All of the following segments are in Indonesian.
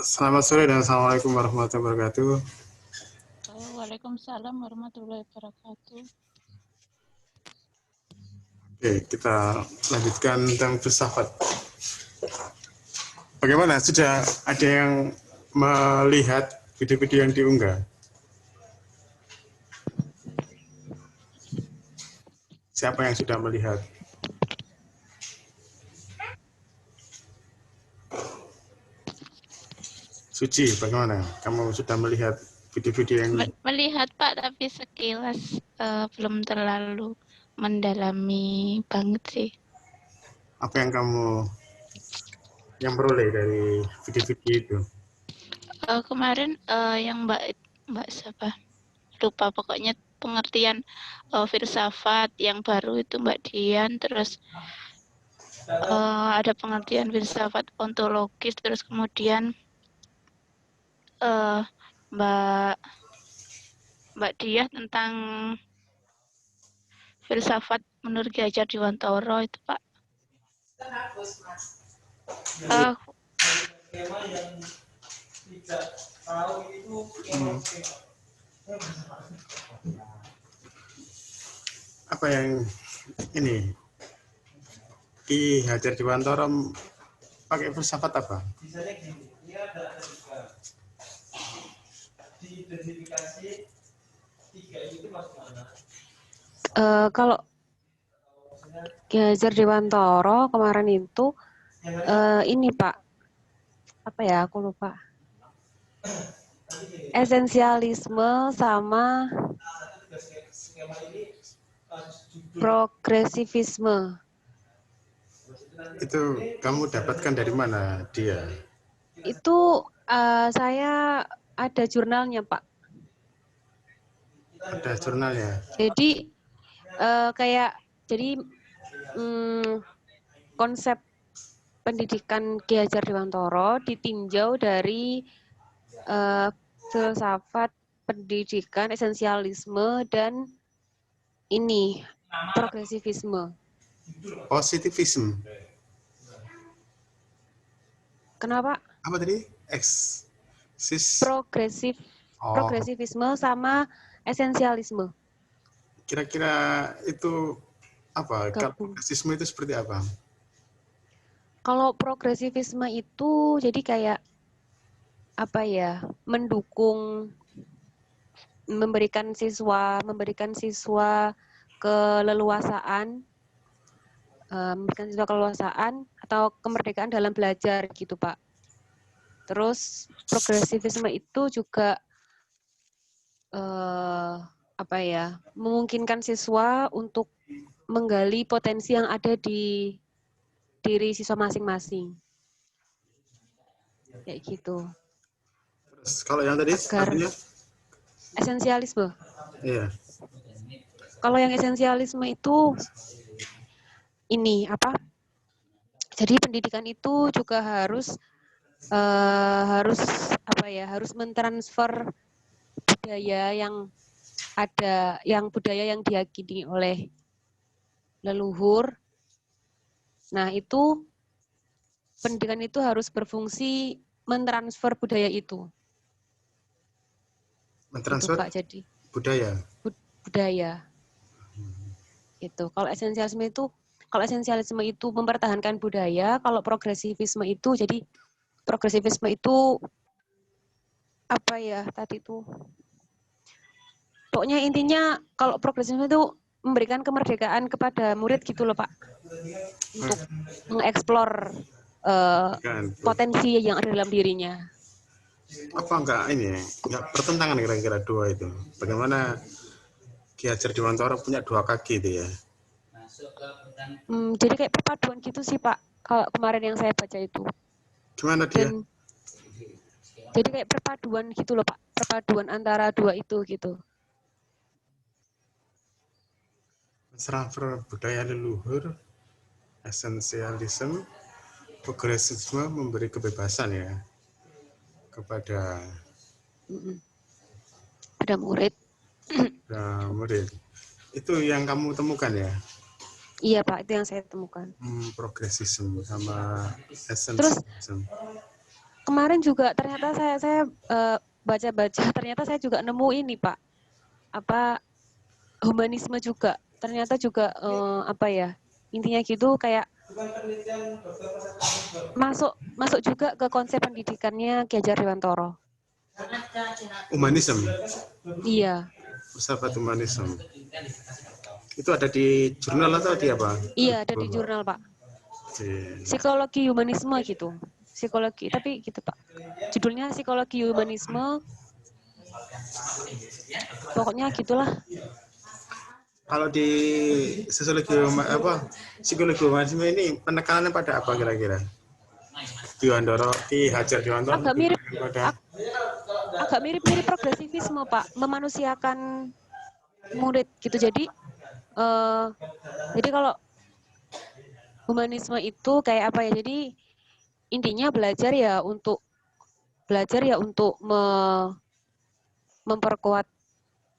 Selamat sore dan assalamualaikum warahmatullahi wabarakatuh. Waalaikumsalam warahmatullahi wabarakatuh. Oke, kita lanjutkan tentang filsafat. Bagaimana? Sudah ada yang melihat video-video yang diunggah? Siapa yang sudah melihat? Suci, bagaimana? Kamu sudah melihat video-video yang... Melihat Pak, tapi sekilas belum terlalu mendalami banget sih. Apa yang kamu peroleh dari video-video itu? Kemarin yang Mbak siapa? Lupa pokoknya pengertian filsafat yang baru itu Mbak Dian, terus ada pengertian filsafat ontologis, terus kemudian Mbak Diah tentang filsafat menurut Ki Hajar Dewantara itu Pak. Apa yang ini? Ki Hajar Dewantara pakai filsafat apa? Kalau Ki Hajar Dewantara kemarin itu ini Pak, apa ya, aku lupa. Esensialisme sama progresivisme. Itu kamu dapatkan dari mana dia? Itu saya ada jurnalnya Pak. Ada jurnalnya. Jadi konsep pendidikan Ki Hajar Dewantara ditinjau dari filsafat pendidikan, esensialisme, dan ini progresivisme. Positivisme. Kenapa? Apa tadi? Progresivisme sama esensialisme. Kira-kira itu apa? Kalau progresivisme itu seperti apa? Kalau progresivisme itu jadi kayak apa ya? Mendukung, memberikan siswa keleluasaan, atau kemerdekaan dalam belajar gitu Pak. Terus progresivisme itu juga memungkinkan siswa untuk menggali potensi yang ada di diri siswa masing-masing. Kayak gitu. Terus kalau yang tadi artinya? Esensialisme. Iya. Kalau yang esensialisme itu ini apa? Jadi pendidikan itu juga harus mentransfer budaya yang ada, budaya yang diyakini oleh leluhur. Nah, itu pendidikan itu harus berfungsi mentransfer budaya itu. Mentransfer itu, Pak, jadi budaya. Budaya. Itu. Kalau esensialisme itu mempertahankan budaya, kalau progresivisme itu apa ya tadi itu? Pokoknya intinya kalau progresivisme itu memberikan kemerdekaan kepada murid gitu loh Pak, untuk mengeksplor potensi yang ada dalam dirinya. Apa enggak bertentangan kira-kira dua itu? Bagaimana Ki Hajar Dewantara punya dua kaki itu ya? Jadi kayak perpaduan gitu sih Pak, kalau kemarin yang saya baca itu. Gimana dia? Jadi kayak perpaduan gitu loh Pak, perpaduan antara dua itu gitu. Transfer budaya leluhur, esensialisme, progresivisme memberi kebebasan ya kepada murid. murid. Itu yang kamu temukan ya? Iya Pak, itu yang saya temukan. Progresisme sama Terus essentialism. kemarin juga ternyata saya baca-baca, ternyata saya juga nemu ini Pak, apa humanisme juga. Ternyata juga apa ya, intinya gitu kayak masuk juga ke konsep pendidikannya Ki Hajar Dewantara. Humanisme, Iya, filsafat humanisme. Itu ada di jurnal atau di apa? iya ada di jurnal Pak. Psikologi humanisme gitu. Psikologi, tapi gitu Pak. Judulnya psikologi humanisme. Pokoknya gitulah. Kalau di psikologi humanisme ini penekanannya pada apa kira-kira? Ki Hajar Dewantara Agak mirip pada agak mirip-mirip progresivisme Pak, memanusiakan murid gitu. Jadi kalau humanisme itu kayak apa ya? Jadi intinya belajar ya untuk memperkuat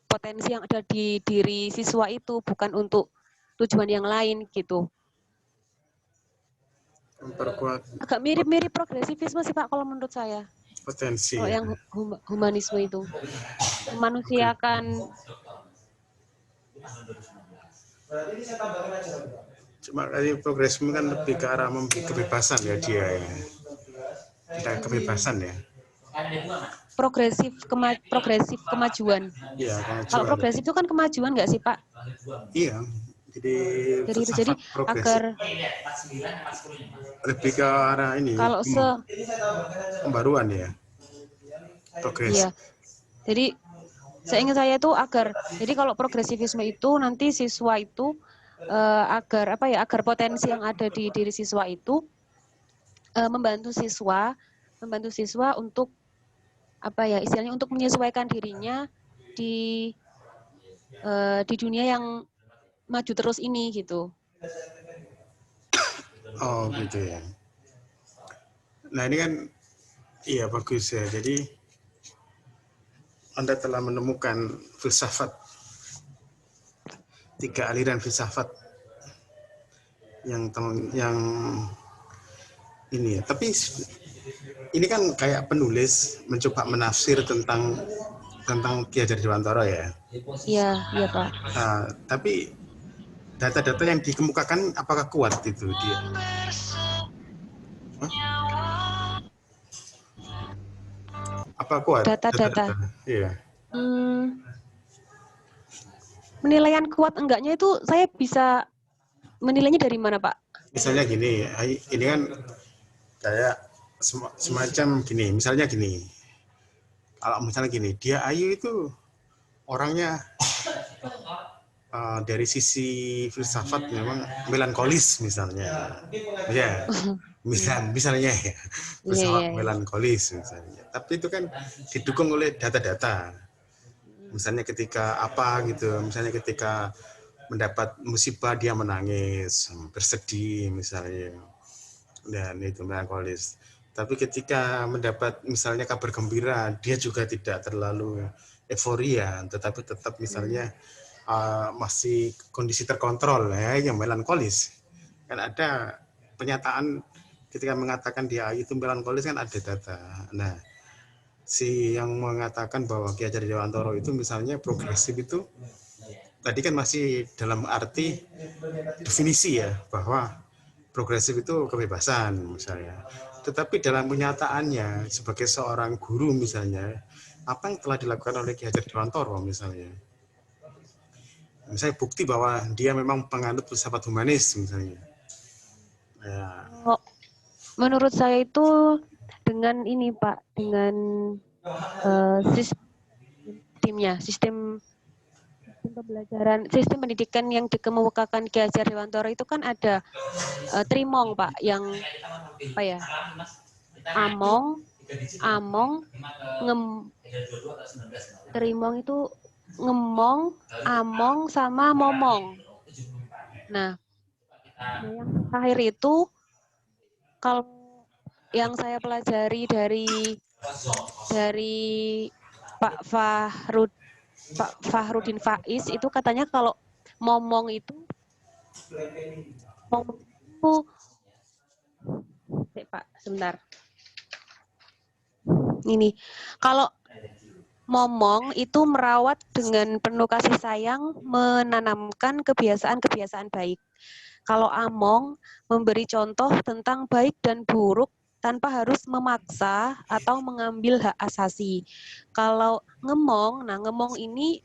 potensi yang ada di diri siswa itu, bukan untuk tujuan yang lain gitu. memperkuat Agak mirip-mirip progresivisme sih Pak kalau menurut saya. potensi. Kalau Ya. yang humanisme itu memanusiakan. Cuma kali progresisme kan lebih ke arah memberi kebebasan ya dia ya. Tidak kebebasan ya. Progresif kemajuan. Iya, Kalau kemajuan. progresif itu kan kemajuan nggak sih Pak? Iya. Jadi Jadi progresif agar lebih ke arah ini kalau pembaruan ya. Progresif. iya. Jadi seingat saya itu jadi kalau progresivisme itu nanti siswa itu agar potensi yang ada di diri siswa itu membantu siswa untuk istilahnya untuk menyesuaikan dirinya di dunia yang maju terus ini gitu. Oh gitu ya. Nah ini kan iya bagus ya. Jadi Anda telah menemukan filsafat, 3 aliran filsafat yang ini ya. Tapi ini kan kayak penulis mencoba menafsir tentang Ki Hajar Dewantara ya. Iya Pak. Nah, tapi data-data yang dikemukakan apakah kuat itu dia? Apa kuat? Data-data. Iya. Penilaian kuat enggaknya itu saya bisa menilainya dari mana Pak? Misalnya gini, ini kan kayak semacam gini, misalnya gini. Kalau misalnya gini, dia Ayu itu orangnya dari sisi filsafat memang melankolis misalnya. Ya. Misalnya ya. Filsafat melankolis misalnya. Tapi itu kan didukung oleh data-data. Misalnya ketika misalnya ketika mendapat musibah dia menangis, bersedih misalnya. Dan itu melankolis. Tapi ketika mendapat misalnya kabar gembira, dia juga tidak terlalu euforia, tetapi tetap misalnya masih kondisi terkontrol ya, yang melankolis. Kan ada pernyataan ketika mengatakan dia itu melankolis kan ada data. Nah, si yang mengatakan bahwa Ki Hajar Dewantara itu misalnya progresif itu tadi kan masih dalam arti definisi ya, bahwa progresif itu kebebasan misalnya. Tetapi dalam kenyataannya sebagai seorang guru misalnya, apa yang telah dilakukan oleh Ki Hajar Dewantara misalnya bukti bahwa dia memang penganut filsafat humanis misalnya. Ya. Menurut saya itu dengan ini Pak, dengan sistem pembelajaran, sistem pendidikan yang dikemukakan Ki Hajar Dewantara itu kan ada trimong Pak, yang trimong itu ngemong, among, sama momong. Nah, yang terakhir itu kalau yang saya pelajari dari Pak Fahrudin Faiz itu katanya kalau momong itu momong itu Pak, sebentar. Ini kalau momong itu merawat dengan penuh kasih sayang, menanamkan kebiasaan-kebiasaan baik. Kalau among memberi contoh tentang baik dan buruk tanpa harus memaksa atau mengambil hak asasi. Kalau ngemong, nah ngemong ini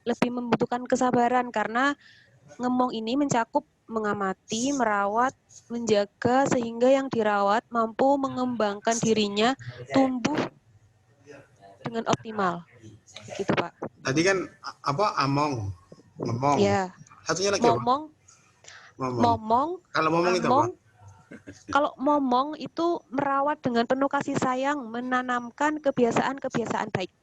lebih membutuhkan kesabaran karena ngemong ini mencakup mengamati, merawat, menjaga sehingga yang dirawat mampu mengembangkan dirinya tumbuh dengan optimal. Begitu, Pak. Tadi kan apa among, ngomong. Ya. Satunya lagi apa? Momong. Kalau momong itu apa? Kalau momong itu merawat dengan penuh kasih sayang, menanamkan kebiasaan-kebiasaan baik.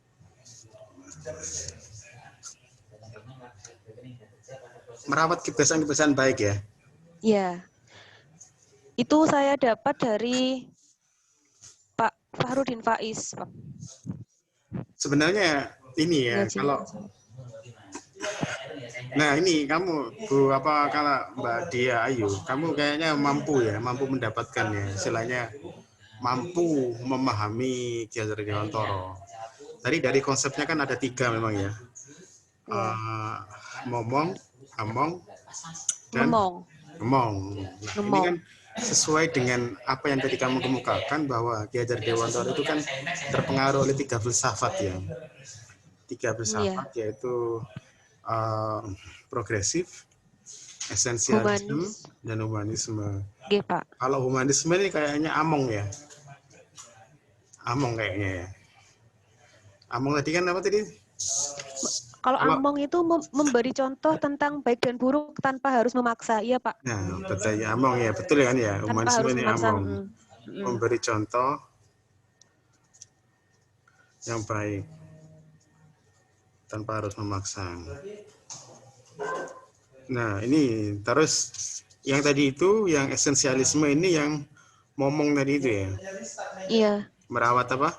Merawat kebiasaan-kebiasaan baik ya? Ya. Itu saya dapat dari Pak Fahrudin Faiz, Pak. Sebenarnya ini ya, kalau nah ini kamu kalau Mbak Dia Ayu, kamu kayaknya mampu mendapatkan ya, istilahnya mampu memahami Ki Hajar Dewantara. Tadi dari konsepnya kan ada 3 memang ya, momong, among, dan ngemong. Nah, ini kan sesuai dengan apa yang tadi kamu kemukakan bahwa Ki Hajar Dewantara itu kan terpengaruh oleh 3 filsafat ya. 3 filsafat yaitu progresif, esensialisme, dan humanisme. Pak. Kalau humanisme ini kayaknya among ya. Among kayaknya ya. Among tadi kan apa tadi? Kalau among itu memberi contoh tentang baik dan buruk tanpa harus memaksa, iya Pak. Nah, betul ya, among ya, betul kan ya. Humanisme ini among. Memberi contoh yang baik tanpa harus memaksa. Nah, ini terus yang tadi itu, yang esensialisme ini yang momong tadi itu ya. Iya. Merawat apa?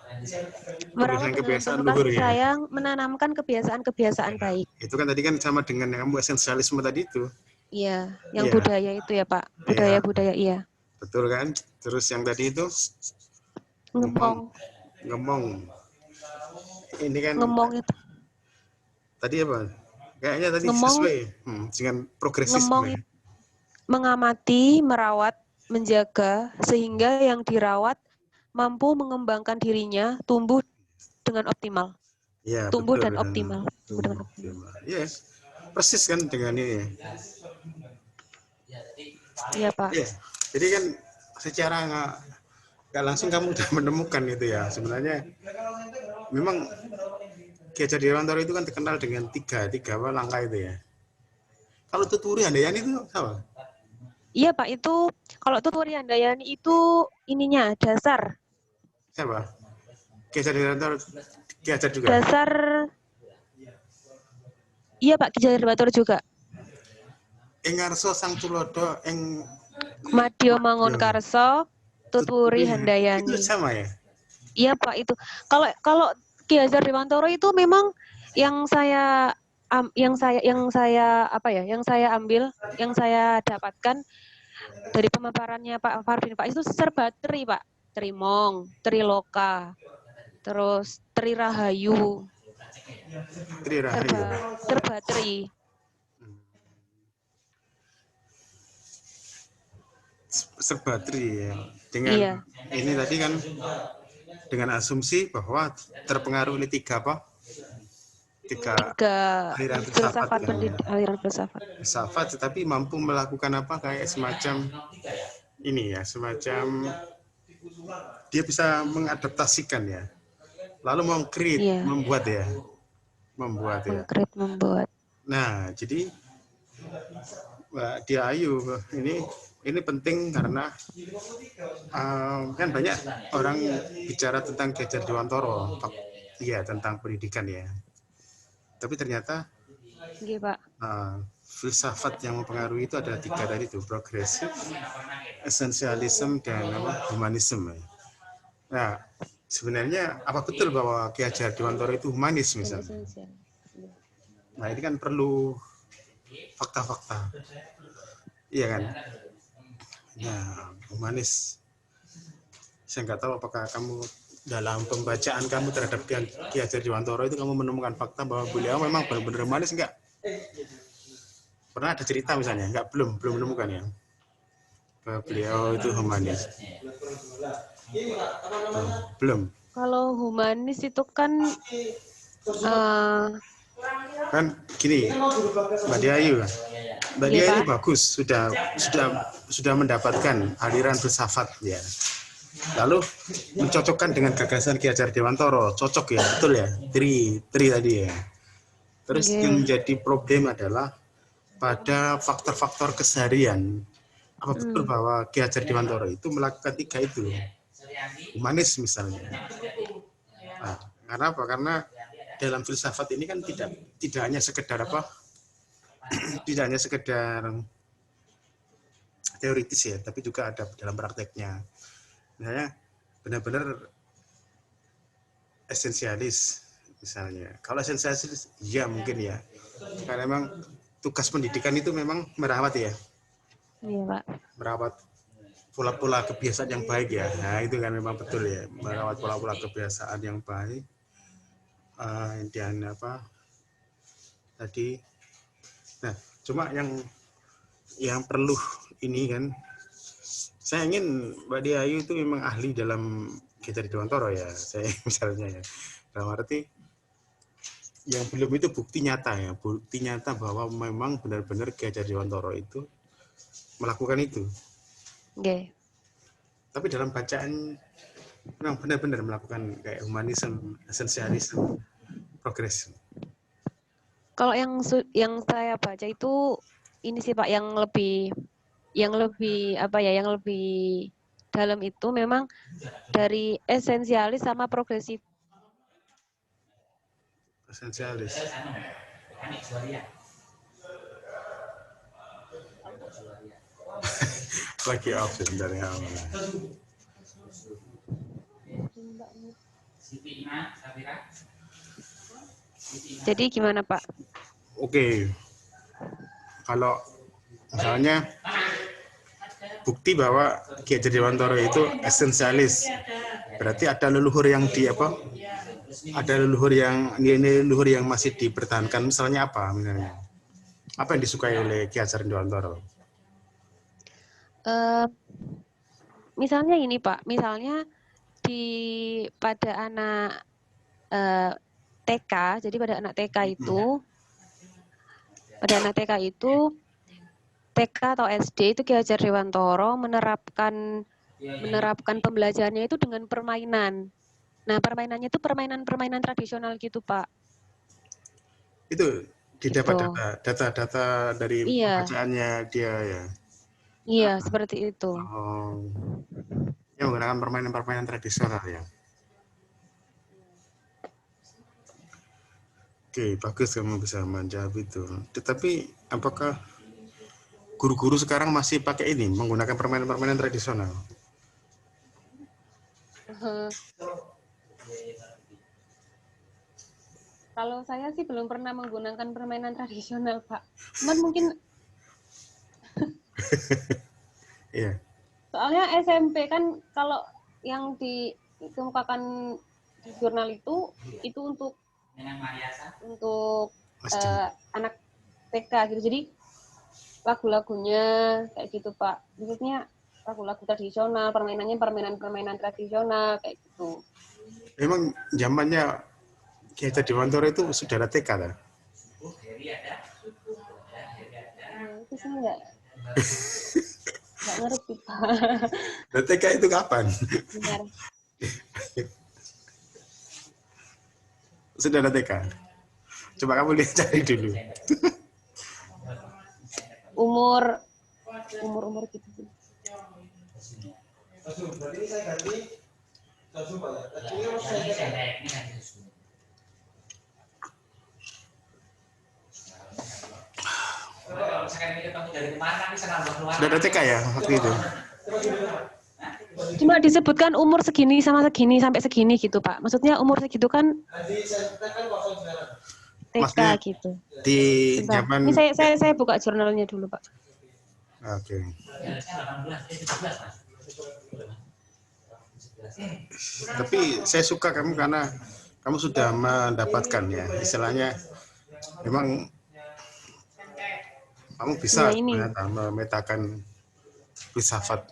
Merawat kebiasaan luhur ya. Sayang, menanamkan kebiasaan-kebiasaan baik. Itu kan tadi kan sama dengan yang kamu esensialisme tadi itu. Iya, yang budaya itu ya Pak. Budaya-budaya iya. Betul kan? Terus yang tadi itu? Ngemong. Ini kan ngemong itu. Tadi apa? Kayaknya tadi sesuai dengan progresisme. Mengamati, merawat, menjaga sehingga yang dirawat mampu mengembangkan dirinya tumbuh dengan optimal. Ya, tumbuh betul, dan optimal. Yes. Persis kan dengan ini. Iya, Pak. Ya. Jadi kan secara nggak langsung kamu sudah menemukan itu ya. Sebenarnya memang Ki Hajar Dewantara itu kan terkenal dengan tiga langkah itu ya. Kalau Tuturi Handayani itu apa? Iya Pak, itu kalau Tuturi Handayani itu ininya dasar. Siapa? Ki Hajar Dewantara, Ki Hajar juga? Dasar, iya Pak, Ki Hajar Dewantara juga. Engarso Sang Tulodo, Madya Mangunkarso, Tuturi Handayani. Itu sama ya? Iya Pak, itu. Kalau Ki Hajar Dewantara itu memang yang saya ambil, yang saya dapatkan dari pemaparannya Pak Fahrudin Faiz itu serba tri, Pak. Trimong, Triloka, terus Tri Rahayu. Serba tri. Serba tri ya. Dengan ini tadi kan dengan asumsi bahwa terpengaruh oleh tiga aliran filsafat, tetapi mampu melakukan apa kayak semacam ini ya, semacam dia bisa mengadaptasikan ya, lalu membuat. Nah, jadi Mbak Dia Ayu ini penting karena kan banyak orang bicara tentang Ki Hajar Dewantara, iya, tentang pendidikan ya. Tapi ternyata filsafat yang mempengaruhi itu ada tiga tadi itu, progresif, esensialisme, dan humanisme. Nah, sebenarnya apa betul bahwa Ki Hajar Dewantara itu humanis misalnya? Nah, ini kan perlu fakta-fakta. Iya kan? Ya, humanis. Saya nggak tahu apakah kamu dalam pembacaan kamu terhadap Ki Hajar Dewantara itu kamu menemukan fakta bahwa beliau memang benar-benar humanis enggak? Pernah ada cerita misalnya? Enggak, belum menemukan ya? Bahwa beliau itu humanis. Belum. Kalau humanis itu kan Kan gini, Mbak Diayu, Mbak Iya, Diayu ini Pak. bagus, sudah mendapatkan aliran filsafat ya. Lalu mencocokkan dengan gagasan Ki Hajar Dewantara, cocok ya, betul ya, tri tadi ya. Terus Oke. yang menjadi problem adalah pada faktor-faktor keseharian. Apa betul bahwa Ki Hajar Dewantara itu melakukan 3 itu? Humanis misalnya. Nah, karena apa? Karena dalam filsafat ini kan tidak hanya sekedar apa? Tidak hanya sekedar teoritis ya, tapi juga ada dalam prakteknya. Misalnya benar-benar esensialis misalnya. Kalau esensialis ya mungkin ya. Karena memang tugas pendidikan itu memang merawat ya. Iya, Pak. Merawat pola-pola kebiasaan yang baik ya. Nah, itu kan memang betul ya. Merawat pola-pola kebiasaan yang baik. Dan apa tadi. Nah, cuma yang perlu ini kan, saya ingin Mbak Diayu itu memang ahli dalam Ki Hajar Dewantara ya, saya misalnya ya. Dalam arti yang belum itu bukti nyata bahwa memang benar-benar Ki Hajar Dewantara itu melakukan itu. Oke. Tapi dalam bacaan memang benar-benar melakukan kayak humanisme, esensialisme, progres. Kalau yang saya baca itu ini sih Pak, yang lebih dalam itu memang dari esensialis sama progresif. Esensialis. Lagi off dari awal. Jadi gimana Pak? Oke. Kalau misalnya bukti bahwa Ki Hajar Dewantara itu esensialis, berarti ada leluhur yang ada leluhur yang masih dipertahankan. Misalnya apa? Apa yang disukai oleh Ki Hajar Dewantara? Misalnya ini Pak, misalnya pada anak TK, jadi pada anak TK itu TK atau SD itu Ki Hajar Dewantara menerapkan pembelajarannya itu dengan permainan. Nah, permainannya itu permainan tradisional gitu, Pak. Itu didapat data dari bacaannya dia ya. Iya, seperti itu. Yang menggunakan permainan tradisional ya. Oke, bagus kamu bisa menjawab itu. Tetapi apakah guru-guru sekarang masih pakai ini, menggunakan permainan tradisional? Kalau saya sih belum pernah menggunakan permainan tradisional, Pak. Cuman mungkin Iya. Soalnya SMP kan kalau yang dikemukakan di jurnal itu untuk anak TK gitu. Jadi lagu-lagunya kayak gitu, Pak. Maksudnya lagu-lagu tradisional, permainannya permainan tradisional kayak gitu. Memang zamannya Ki Hajar Dewantara itu sudah ada TK lah. Itu sih enggak ngerti, Pak. Dan TK itu kapan? Benar. Sudah ada TK. Coba kamu lihat cari dulu. Umur gitu. Berarti saya ganti Sudah ada TK ya waktu itu? Cuma disebutkan umur segini sama segini sampai segini gitu, Pak. Maksudnya umur segitu kan maksudnya gitu. di Bentar. zaman Ini saya buka jurnalnya dulu, Pak. oke. Tapi saya suka kamu karena kamu sudah mendapatkan ya, istilahnya memang kamu bisa Iya ini. ternyata memetakan filsafat.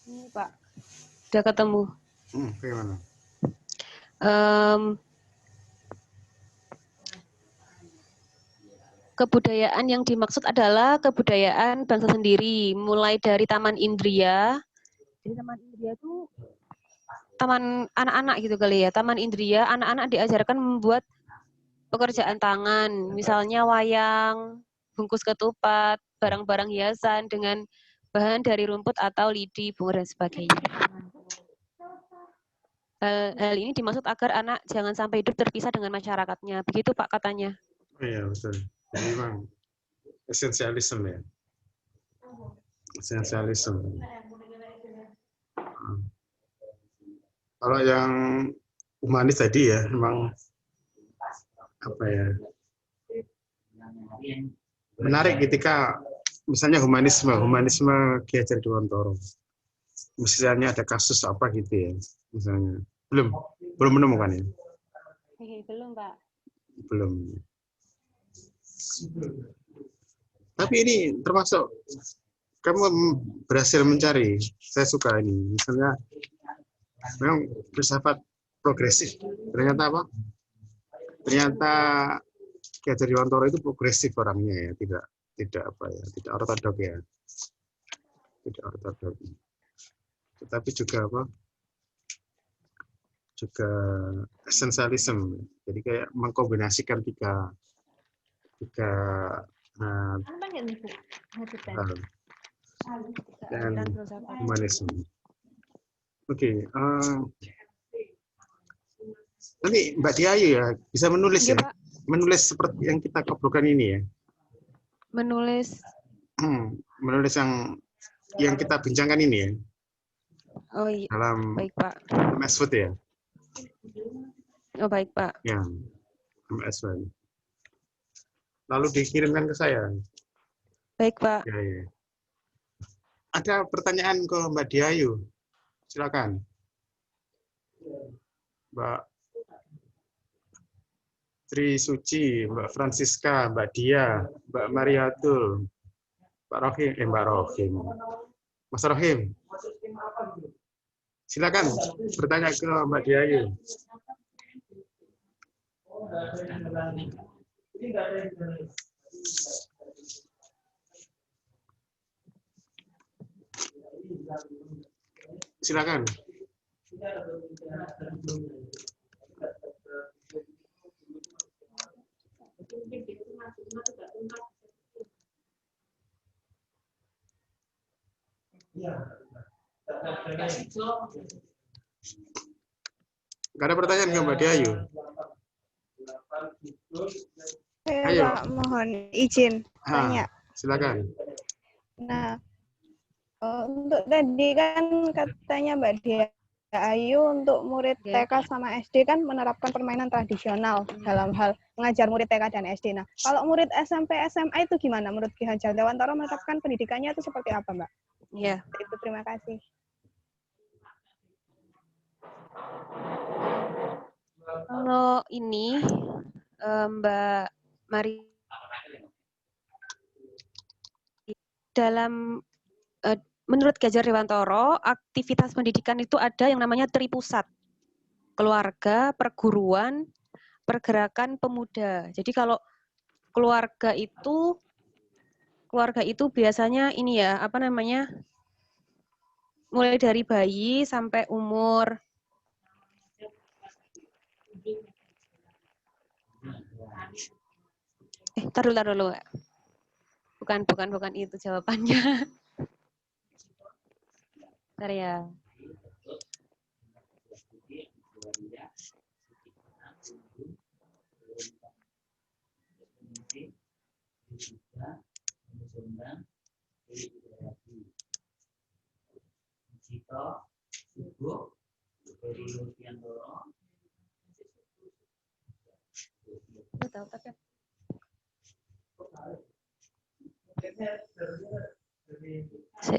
Ini, Pak. Udah ketemu. Bagaimana? Kebudayaan yang dimaksud adalah kebudayaan bangsa sendiri, mulai dari taman indria. Jadi taman indria itu taman anak-anak gitu kali ya. Taman indria, anak-anak diajarkan membuat pekerjaan tangan, misalnya wayang, bungkus ketupat, barang-barang hiasan dengan bahan dari rumput atau lidi, bunga, dan sebagainya. Hal ini dimaksud agar anak jangan sampai hidup terpisah dengan masyarakatnya. Begitu Pak katanya. Oh, iya betul. Jadi memang esensialisme ya. Esensialisme. Kalau yang humanis tadi ya, memang apa ya? Menarik ketika misalnya humanisme Ki Hajar Dewantara. Misalnya ada kasus apa gitu ya, misalnya. Belum menemukan ya? Belum Pak. Belum. Tapi ini termasuk kamu berhasil mencari. Saya suka ini. Misalnya memang filsafat progresif. Ternyata apa? Ternyata Ki Hajar Dewantara itu progresif orangnya ya, tidak apa ya, tidak ortodok ya. Tidak ortodok. Tetapi juga apa? Juga esensialisme. Jadi kayak mengkombinasikan tiga hal dan humanisme. Oke, nanti Mbak Diayu ya bisa menulis ya, menulis seperti yang kita obrolkan ini ya. Menulis yang kita bincangkan ini ya. Oh iya. Dalam baik Pak. MS Word ya. Oh baik Pak. Ya, MS Word. Lalu dikirimkan ke saya. Baik Pak. Ya, ya. Ada pertanyaan ke Mbak Diayu. Silakan. Mbak Tri Suci, Mbak Francisca, Mbak Dia, Mbak Mariatul, Mbak Rohim. Mas Rohim. Silakan bertanya ke Mbak Diayu. Silakan. Gak ada pertanyaan ke Mbak Diayu? Ayo Pak, mohon izin tanya. Silakan. Nah, untuk tadi kan katanya Mbak Diayu untuk murid TK sama SD kan menerapkan permainan tradisional dalam hal mengajar murid TK dan SD. Nah, kalau murid SMP, SMA itu gimana? Menurut Ki Hajar Dewantara menerapkan pendidikannya itu seperti apa, Mbak? Iya. Itu terima kasih. Kalau ini Mbak Mari dalam menurut Ki Hajar Dewantara, aktivitas pendidikan itu ada yang namanya tripusat. Keluarga, perguruan, pergerakan pemuda. Jadi kalau keluarga itu biasanya ini ya, apa namanya? Mulai dari bayi sampai umur taruh dulu. Bukan itu jawabannya. Bentar ya. Tahu tapi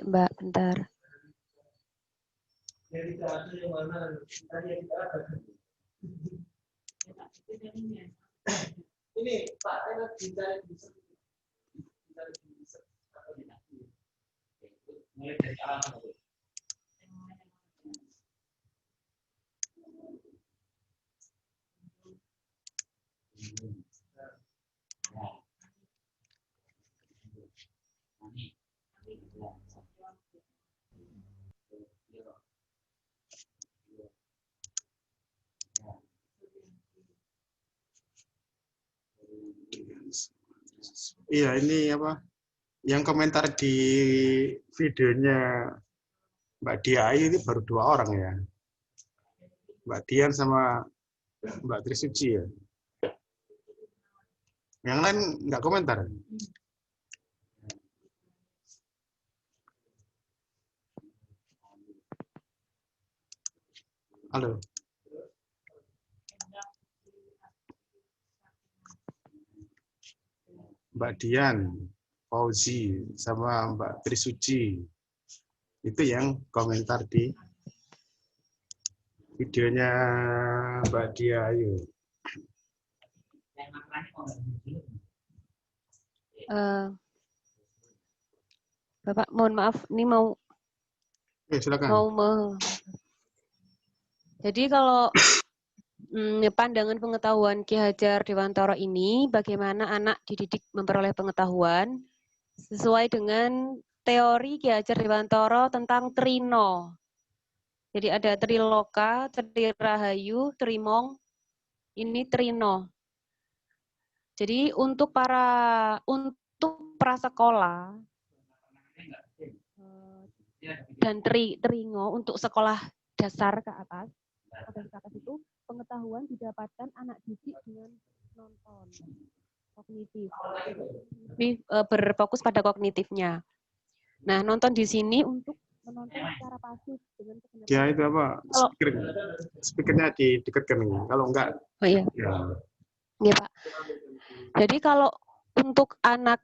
Mbak, bentar. Ini Pak, mulai dari awal. Iya, ini apa? Yang komentar di videonya Mbak Dia Ayu ini baru 2 orang ya. Mbak Dian sama Mbak Trisuci ya. Yang lain nggak komentar. Halo. Mbak Dian, Fauzi, sama Mbak Trisuci. Itu yang komentar di videonya Mbak Dia Ayu. Bapak, mohon maaf, ini mau silakan. Jadi kalau pandangan pengetahuan Ki Hajar Dewantara ini, bagaimana anak dididik memperoleh pengetahuan sesuai dengan teori Ki Hajar Dewantara tentang Trino. Jadi ada Triloka, Trirahayu, Trimong, ini Trino. Jadi untuk prasekolah dan Tringo untuk sekolah dasar ke atas itu pengetahuan didapatkan anak didik dengan nonton kognitif. Lebih berfokus pada kognitifnya. Nah, nonton di sini untuk menonton secara pasif dengan ya itu apa? Speakernya didekatkan ini. Kalau enggak. Oh iya. Ya. Iya, Pak. Jadi kalau untuk anak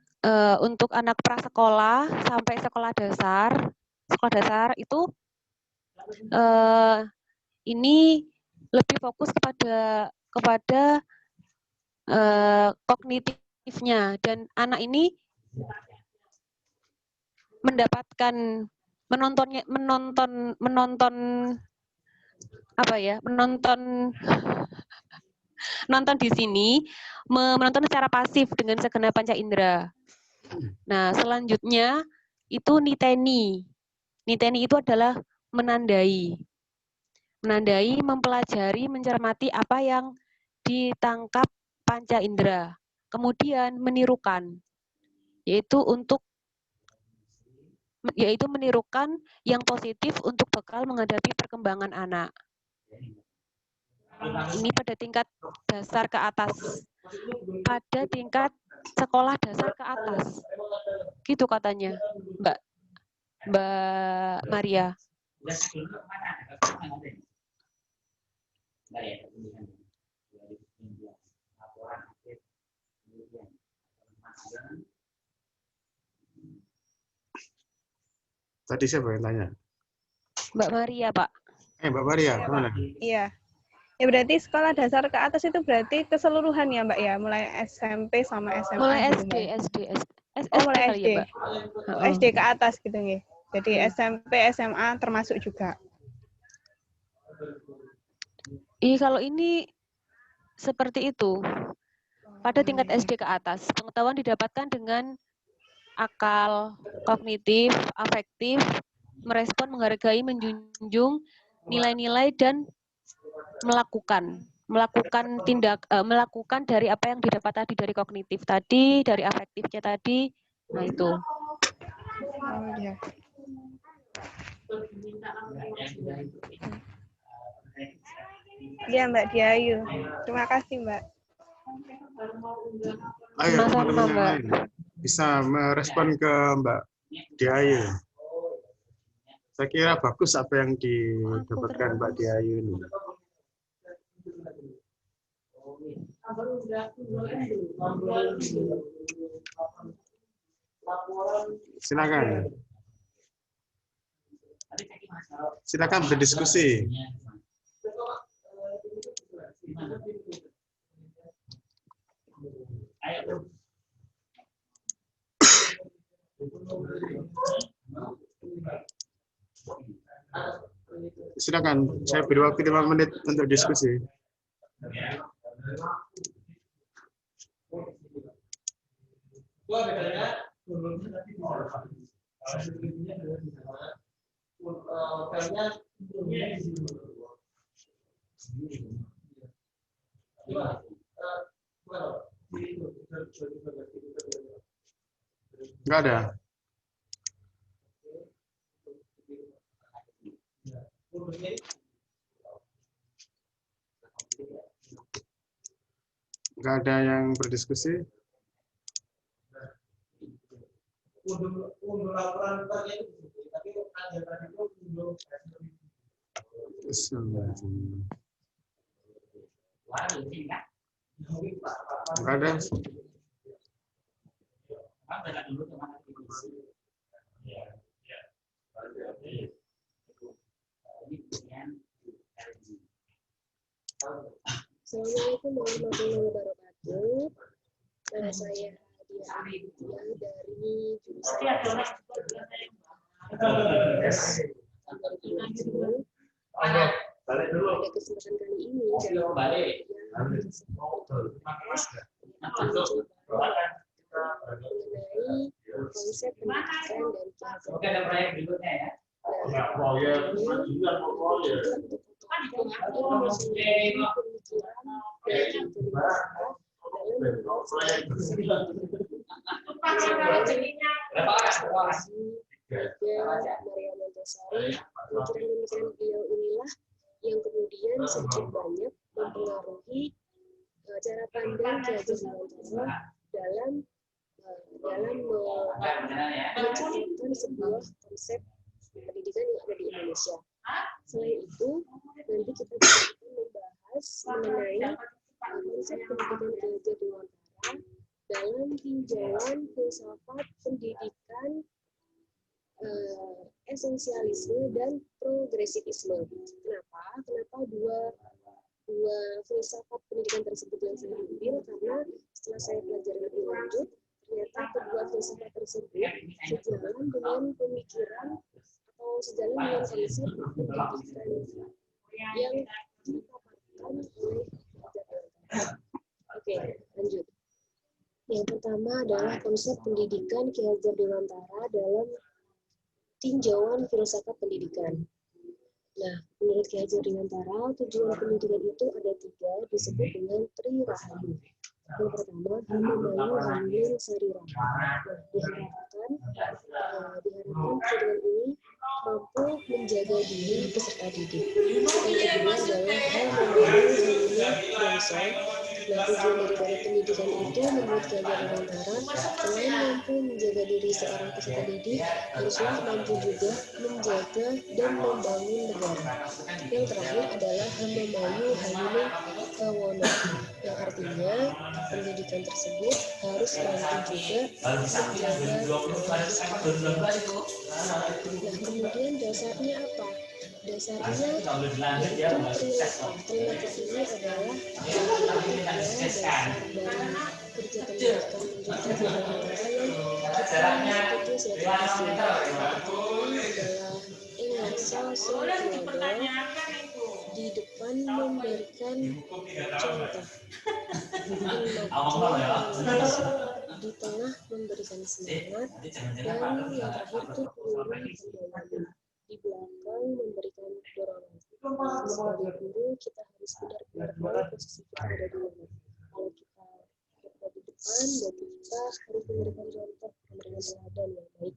prasekolah sampai sekolah dasar itu ini lebih fokus kepada kognitifnya, dan anak ini mendapatkan nonton di sini, menonton secara pasif dengan segenap panca indera. Nah, selanjutnya itu niteni. Niteni itu adalah menandai, mempelajari, mencermati apa yang ditangkap panca indera. Kemudian menirukan, yaitu menirukan yang positif untuk bekal menghadapi perkembangan anak. Ini pada tingkat dasar ke atas. Pada tingkat sekolah dasar ke atas. Gitu katanya, Mbak Maria. Tadi siapa yang tanya? Mbak Maria, Pak. Mbak Maria, mana? Iya. Ya berarti sekolah dasar ke atas itu berarti keseluruhan ya Mbak ya, mulai SMP sama SMA. Mulai gitu, SD. Oh, mulai SD. Ya, Mbak. SD ke atas gitu nggih. Jadi SMP, SMA termasuk juga. Kalau ini seperti itu. Pada tingkat SD ke atas, pengetahuan didapatkan dengan akal, kognitif, afektif, merespon, menghargai, menjunjung nilai-nilai dan melakukan dari apa yang didapat tadi dari kognitif tadi, dari afektifnya tadi. Nah, itu. Oh, ya. Iya, Mbak Diayu. Terima kasih, Mbak. Ayo Sama-sama, teman-teman yang Mbak. lain bisa merespon ke Mbak Diayu. Saya kira bagus apa yang didapatkan Mbak Diayu ini. Silakan. Silakan berdiskusi. Silakan, saya beri waktu 5 menit untuk diskusi. Enggak ada. Enggak ada yang berdiskusi. Enggak ada. Assalamualaikum warahmatullahi wabarakatuh. Nama saya Hadia Aditya dari jurusan pada kesempatan kali ini mengenai konsep pendidikan dan kehidupan. Maria Montessori, pemikiran-pemikiran beliau inilah yang kemudian sedikit banyak mempengaruhi cara pandang Ki Hajar Dewantara dalam menciptakan sebuah konsep pendidikan yang ada di Indonesia. Selain itu, nanti kita juga akan membahas mengenai konsep pendidikan Ki Hajar Dewantara dalam tinjauan filsafat pendidikan esensialisme dan progresivisme. Kenapa dua filsafat pendidikan tersebut yang saya ambil? Karena setelah saya pelajari lebih lanjut, ternyata kedua filsafat tersebut sejalan dengan pemikiran atau sejalan dengan konsep pendidikan yang dipaparkan oleh Hajar Dewantara. Oke, lanjut. Yang pertama adalah konsep pendidikan Ki Hajar Dewantara dalam tinjauan filsafat pendidikan. Nah, menurut Ki Hajar Dewantara, tujuan pendidikan itu ada 3, disebut dengan Tri Rahayu. Yang pertama, Hamabayu Hamil Sarira. Nah, diharapkan dengan ini mampu menjaga diri peserta didik. Yang kedua adalah Hamabayu Hamil Bangsa. Nah, tujuan daripada pendidikan itu menurut Ki Hajar Dewantara, selain mampu menjaga diri seorang peserta didik, haruslah mampu juga menjaga dan membangun negara. Yang terakhir adalah Hamabayu Hamil Kawono, yang artinya pendidikan tersebut harus mampu juga menjaga negara. Nah, kemudian dasarnya apa? Dasarnya yaitu Trinata. Trinata ini adalah dasar dari kerja pendidikan menjadi Dewantara yang kita ikuti setiap tahun. model di depan memberikan contoh, di tengah memberikan semangat, dan yang terakhir itu turun kembali, di belakang memberikan dorongan. Sebagai guru kita harus benar-benar tahu posisi kita ada di mana. Kalau kita berada di depan, berarti kita harus memberikan contoh, memberikan teladan yang baik.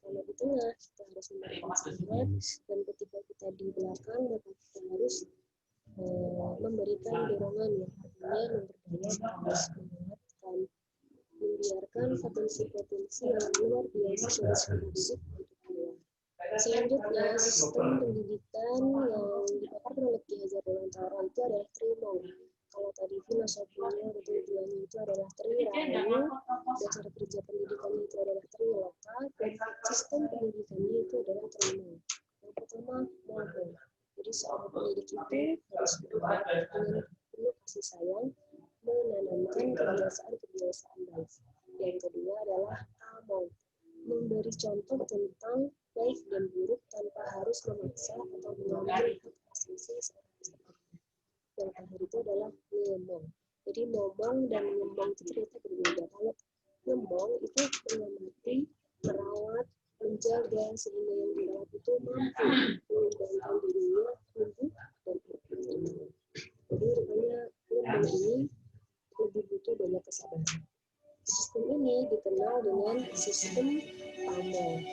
Kalau di tengah, kita harus memberikan semangat, dan ketika kita di belakang, maka kita harus memberikan dorongan yang artinya memperbanyak, harus menguatkan, membiarkan potensi-potensi yang luar biasa dari seluruh hidup untuk keluar. Selanjutnya, sistem pendidikan yang dipaparkan oleh Ki Hajar Dewantara itu adalah trimong. Kalau tadi filosofinya atau tujuannya itu adalah trirayu, dasar kerja pendidikannya itu adalah triloka, dan sistem pendidikannya itu adalah trimong. Yang pertama, moho. Jadi seorang pendidik itu harus berbuat dengan penuh kasih sayang, menanamkan kebiasaan-kebiasaan baik. Yang kedua adalah tamong, memberi contoh tentang baik dan buruk tanpa harus memaksa atau mengambil hak asasi seorang peserta. Yang terakhir itu adalah ngemong. Jadi ngomong dan ngembang itu ternyata berbeda. Kalau ngembang itu mengamati, merawat, menjaga sehingga yang dirawat itu mampu mengembangkan dirinya tumbuh dan berkembang. Jadi rupanya ngembang ini lebih butuh banyak kesabaran. Sistem ini dikenal dengan sistem tamong.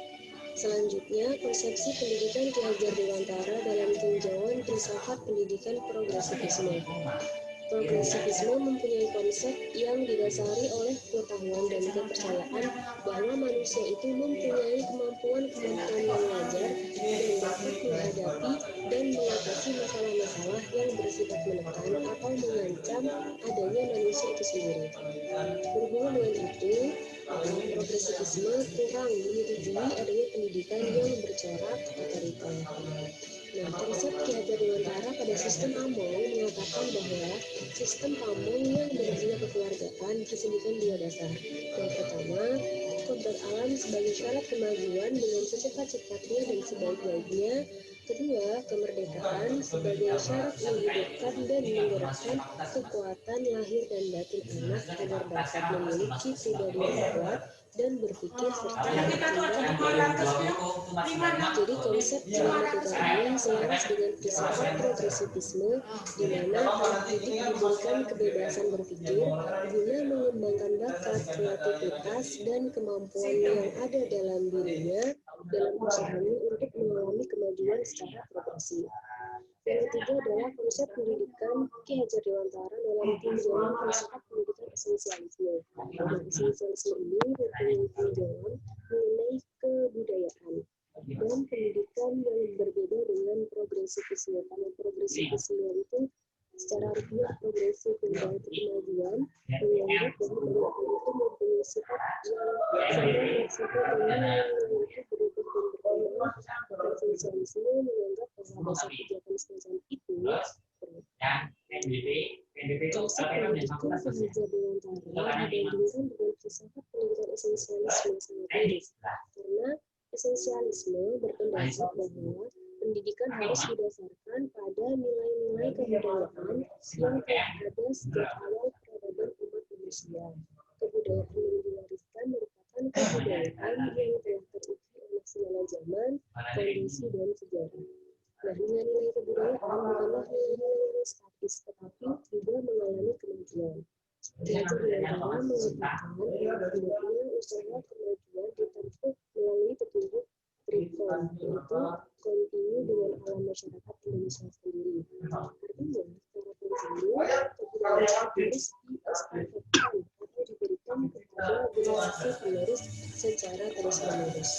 Selanjutnya, konsepsi pendidikan Ki Hajar Dewantara dalam tinjauan filsafat pendidikan progresivisme. Progresivisme mempunyai konsep yang didasari oleh pengetahuan dan kepercayaan bahwa manusia itu mempunyai kemampuan-kemampuan yang wajar dan dapat menghadapi dan mengatasi masalah-masalah yang bersifat menekan atau mengancam adanya manusia itu sendiri. Berhubungan dengan itu, progresivisme kurang menyetujui adanya pendidikan yang bercorak otoriter. Nah, konsep Ki Hajar Dewantara pada sistem Among mengatakan bahwa sistem Among yang berzina kekeluargaan disebutkan dua dasar. Yang pertama, kodrat alam sebagai syarat kemajuan dengan secepat-cepatnya dan sebaik-baiknya. Kedua, kemerdekaan sebagai syarat menghidupkan dan menggerakkan kekuatan lahir dan batin anak agar dapat memiliki pribadi yang kuat dan berpikir serta bertindak Jadi konsep kemerdekaan ini selaras dengan filsafat progresivisme di mana anak didik diberikan kebebasan berpikir guna mengembangkan bakat, kreativitas, dan kemampuan yang ada dalam dirinya dalam usahanya untuk mengalami kemajuan secara progresif. Yang ketiga adalah konsep pendidikan Ki Hajar Dewantara dalam tinjauan filsafat pendidikan esensialisme. Nah, esensialisme ini mempunyai tinjauan mengenai kebudayaan dan pendidikan yang berbeda dengan progresivisme. Karena progresivisme itu secara harfiah progresif dan kemajuan menganggap bahwa pendidikan itu mempunyai sifat yang sangat fleksibel dan memiliki berubah dan berkembang. Esensialisme menganggap bahwa dasar kegiatan semacam itu konsep pendidikan Ki Hajar Dewantara dibandingkan dengan filsafat pendidikan esensialisme sangat mirip karena esensialisme berpendapat bahwa pendidikan harus didasarkan pada nilai-nilai kebudayaan yang telah ada sejak awal peradaban umat manusia. Kebudayaan yang diwariskan merupakan kebudayaan yang telah teruji oleh segala zaman, kondisi, dan sejarah. Nah, nilai-nilai kebudayaan bukanlah nilai-nilai yang statis, tetapi juga mengalami kemajuan. Ki Hajar Dewantara mengatakan bahwa hendaknya usaha kemajuan ditempuh melalui petunjuk trikon, yaitu kontinu dengan alam masyarakat Indonesia sendiri. Artinya, secara kontinu, kebudayaan harus diestafetkan atau diberikan kepada generasi penerus secara terus-menerus.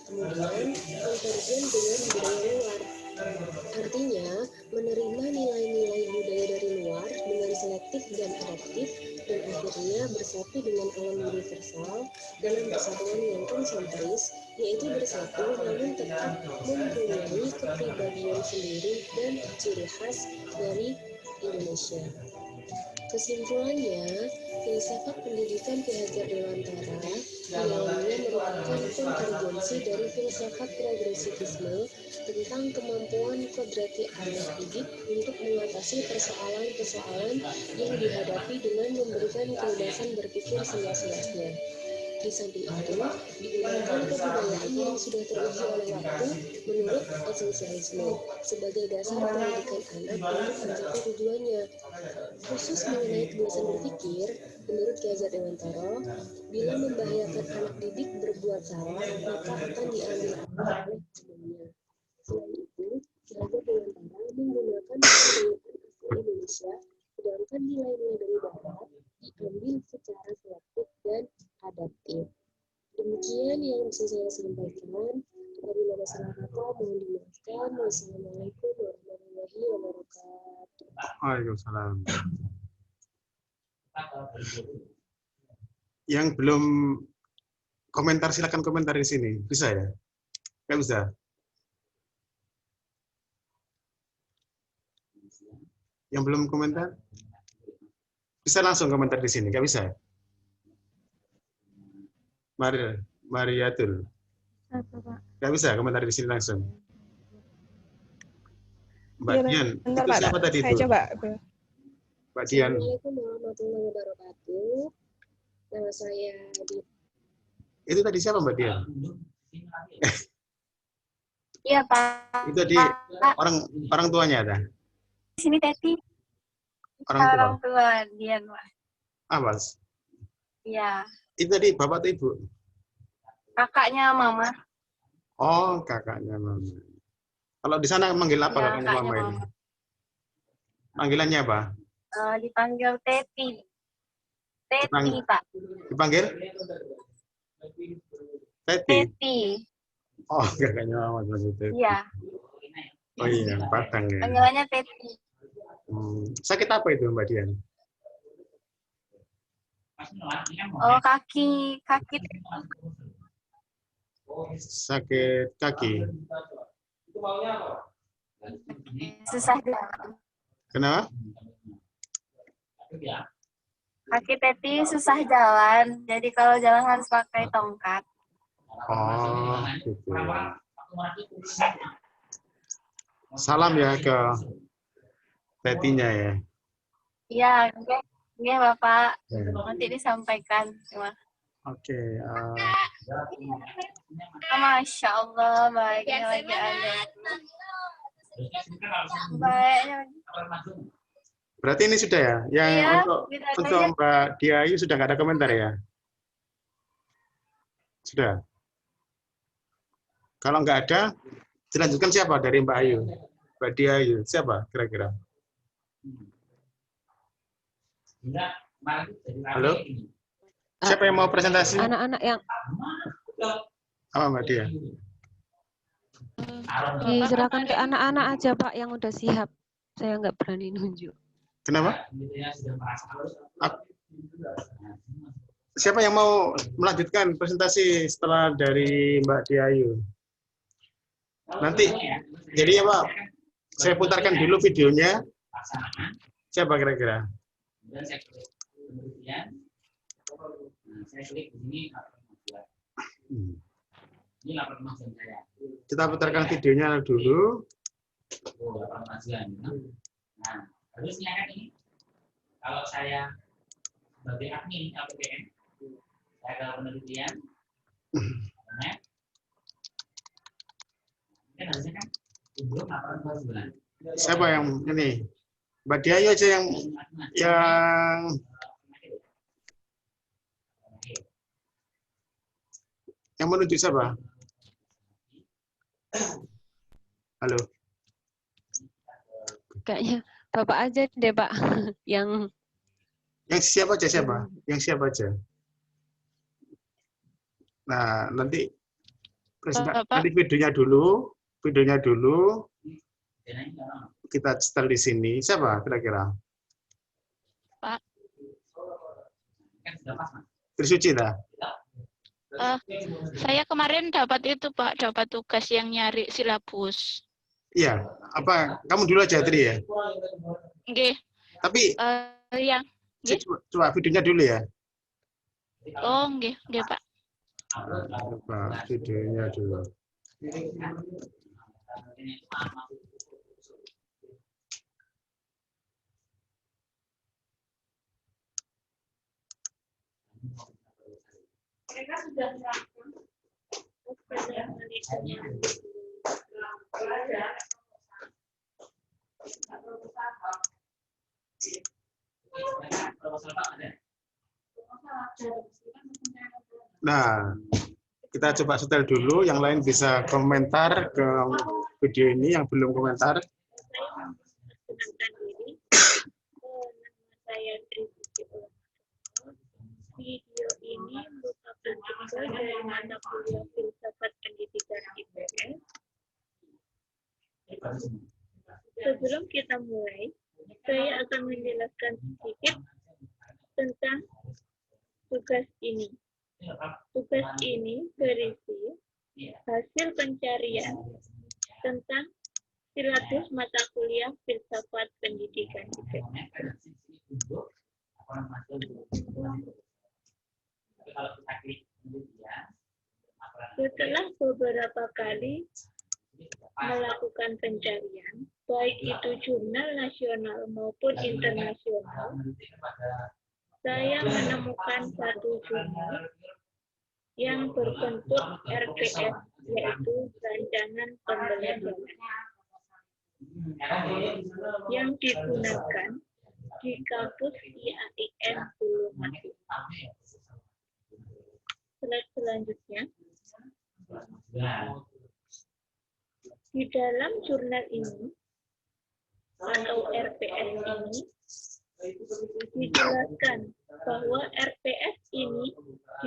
Kemudian, konvergen dengan budaya luar. Artinya, menerima nilai-nilai budaya dari luar dengan selektif dan adaptif dan akhirnya bersatu dengan alam universal dalam persatuan yang konsentris, yaitu bersatu namun tetap mempunyai kepribadian sendiri dan ciri khas dari Indonesia. Kesimpulannya, Filsafat pendidikan Ki Hajar Dewantara di dalamnya merupakan konvergensi dari filsafat progresivisme tentang kemampuan kodrati anak didik untuk mengatasi persoalan-persoalan yang dihadapi dengan memberikan kebebasan berpikir seluas-luasnya. Di samping itu, digunakan kebudayaan yang sudah teruji oleh waktu menurut esensialisme sebagai dasar pendidikan anak untuk mencapai tujuannya. Khusus mengenai kebebasan berpikir, menurut Ki Hajar Dewantara, bila membahayakan anak didik berbuat salah, maka akan diambil alih oleh hukumnya. Selain itu, Ki Hajar Dewantara menggunakan kebudayaan asli Indonesia, sedangkan nilai-nilai dari Barat diambil secara selektif dan adaptif. Demikian yang bisa saya sampaikan. Apabila ada salah kata, mohon dimaafkan. Wassalamualaikum warahmatullahi wabarakatuh. Waalaikumsalam. Yang belum komentar silakan komentar di sini. Bisa ya? Nggak bisa? Yang belum komentar? Bisa langsung komentar di sini, nggak bisa? Mariatul. Nggak bisa komentar di sini langsung. Mbak Dian, Bentar, itu Pak. siapa tadi Saya itu? coba. Mbak Dian. Assalamualaikum warahmatullahi wabarakatuh. Nama saya Di. Itu tadi siapa Mbak Dian? Iya, Pak. Itu tadi orang tuanya ada? Di sini Teti. Orang tua. tua Dian, Mas. Ah, Mas. Iya. Itu tadi bapak atau ibu? Kakaknya Mama. Oh, kakaknya Mama. Kalau di sana manggil apa Ya, kakaknya Mama kakaknya ini? Panggilannya apa? Dipanggil Teti. Teti, Dipang- Pak. Dipanggil? Teti. Teti. Oh, kakaknya Mama maksudnya. Iya. Oh iya, Padang ya. Panggilannya Teti. Sakit apa itu Mbak Dian? Oh, kaki. Sakit kaki. Susah jalan. Kenapa? Kaki Teti susah jalan. Jadi kalau jalan harus pakai tongkat. Oh, gitu. Salam ya ke Tetinya ya. Iya, oke, Bapak. Ya. Nanti disampaikan. Terima kasih. Oke. Masya Allah, baiknya lagi ada. Baiknya lagi. Berarti ini sudah ya? Yang Iya, untuk gitu aja. Mbak Diayu sudah nggak ada komentar ya? Sudah. Kalau nggak ada, dilanjutkan siapa dari Mbak Ayu? Mbak Diayu, siapa kira-kira? Halo? Siapa yang mau presentasi? Anak-anak yang Apa Mbak Dia? diserahkan ke anak-anak aja Pak yang udah siap. Saya nggak berani nunjuk. Kenapa? Siapa yang mau melanjutkan presentasi setelah dari Mbak Diayu? Nanti, jadi ya Pak, saya putarkan dulu videonya. Siapa kira-kira? Kita putarkan videonya dulu. Nah, harusnya kan ini, kalau saya sebagai admin LPPM, saya kalau penelitian, kan harusnya kan belum laporan 2 bulan. Siapa yang ini? Mbak Diayu aja yang menunjuk siapa? Halo. Kayaknya Bapak aja deh Pak yang Siapa aja siapa? Yang siapa aja? Nah, nanti nanti videonya dulu kita setel di sini. Siapa kira-kira? Pak. Trisuci dah. Saya kemarin dapat itu Pak, dapat tugas yang nyari silabus. Iya, apa kamu dulu aja Tri ya? Oke. Tapi Cik, coba videonya dulu ya. Oh, nggih, nggih, Pak. Coba videonya dulu. Mereka sudah melakukan Nah, kita coba setel dulu. Yang lain bisa komentar ke video ini yang belum komentar. saya video ini merupakan hasil dari mata kuliah filsafat pendidikan IPS. Sebelum kita mulai, saya akan menjelaskan sedikit tentang tugas ini. Tugas ini berisi hasil pencarian tentang silatus mata kuliah filsafat pendidikan IPS. Setelah beberapa kali melakukan pencarian, baik itu jurnal nasional maupun internasional, saya menemukan satu jurnal yang berbentuk RPS, yaitu rancangan pembelajaran, yang digunakan di kampus IAIN Bulumasih. Slide selanjutnya. Di dalam jurnal ini atau RPS ini dijelaskan bahwa RPS ini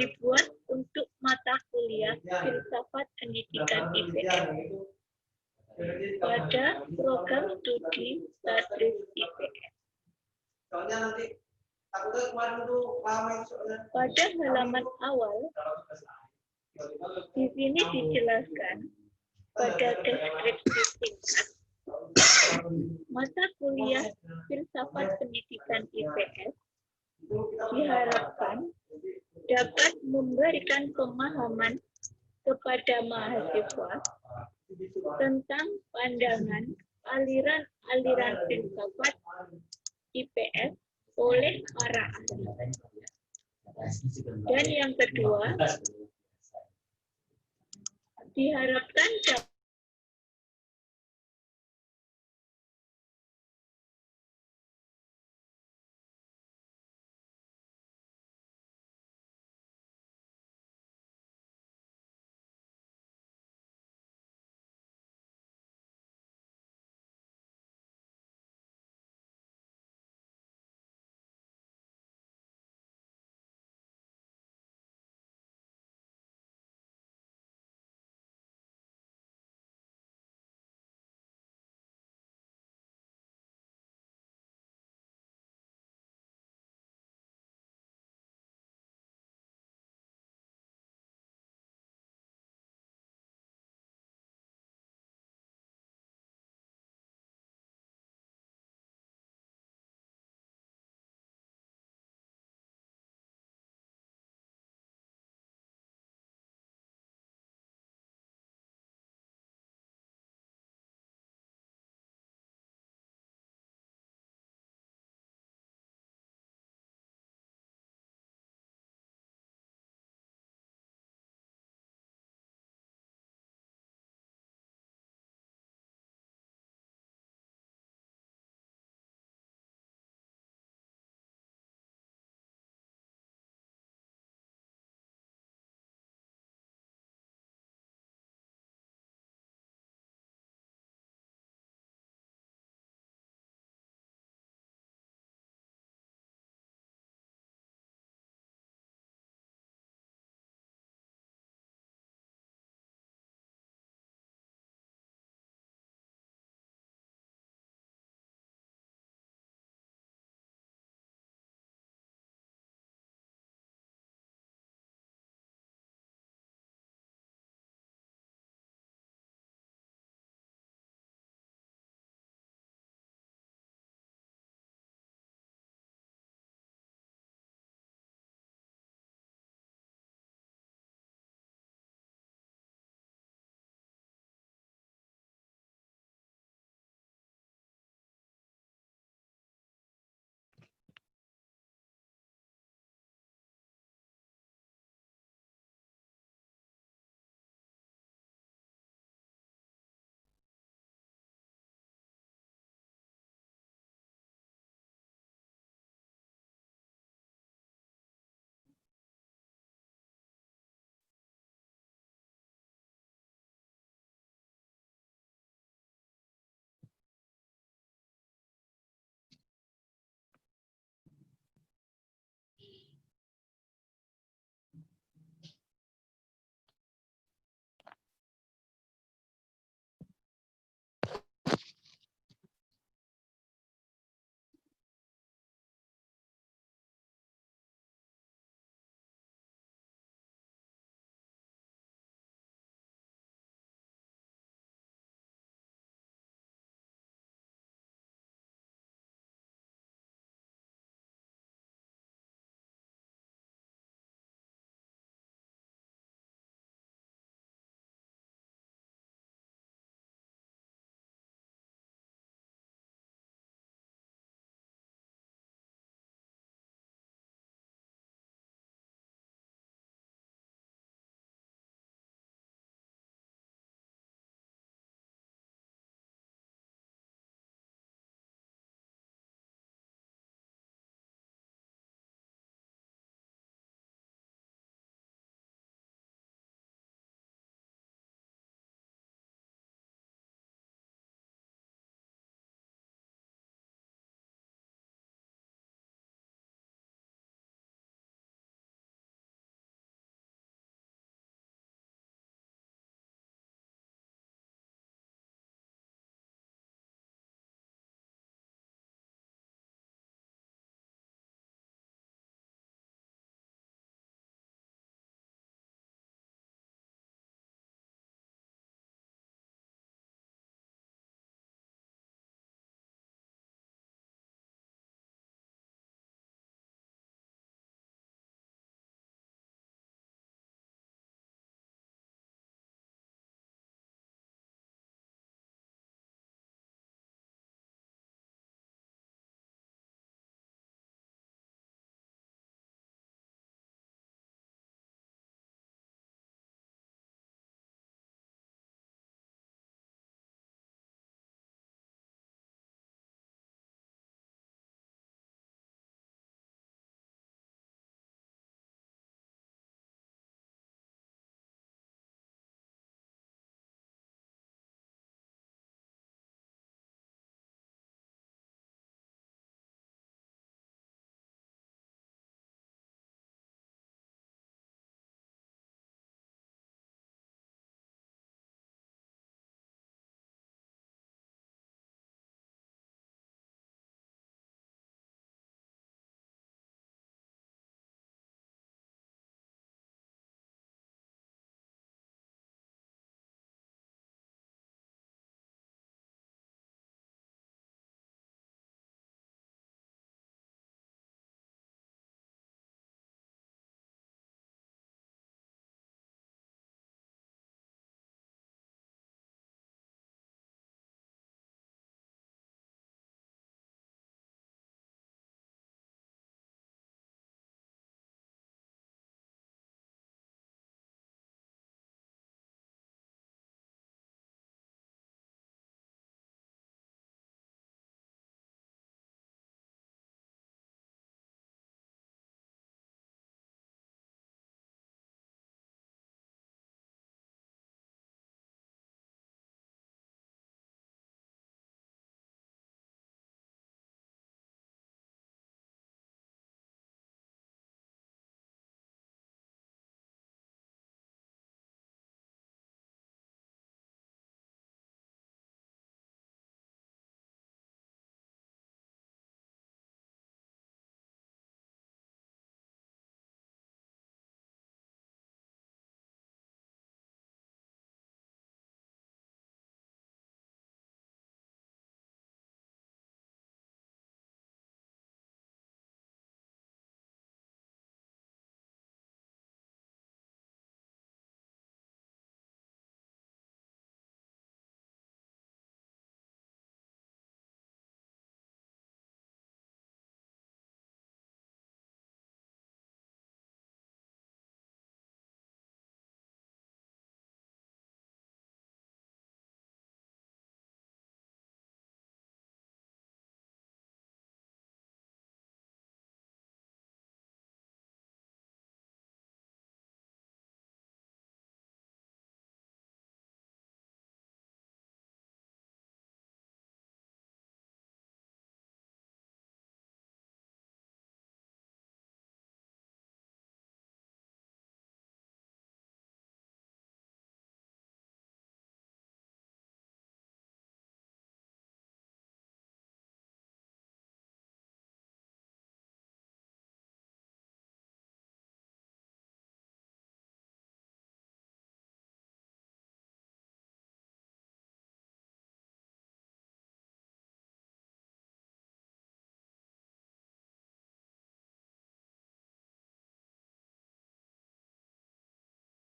dibuat untuk mata kuliah filsafat pendidikan IPS pada program studi Stadris IPS. Pada halaman awal, di sini dijelaskan pada deskripsi singkat, mata kuliah filsafat pendidikan IPS diharapkan dapat memberikan pemahaman kepada mahasiswa tentang pandangan aliran-aliran filsafat IPS oleh para ahli. Dan yang kedua, diharapkan dapat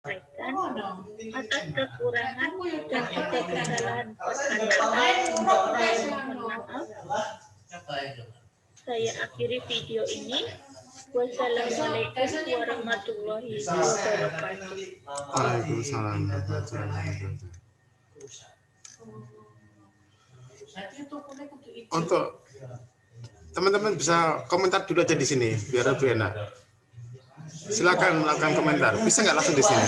menyampaikan atas kekurangan dan atau kesalahan perkataan. Mohon maaf. Saya akhiri video ini. Wassalamualaikum warahmatullahi wabarakatuh. Waalaikumsalam warahmatullahi wabarakatuh. Untuk teman-teman bisa komentar dulu aja di sini biar lebih enak. Silakan melakukan komentar. Bisa nggak langsung di sini?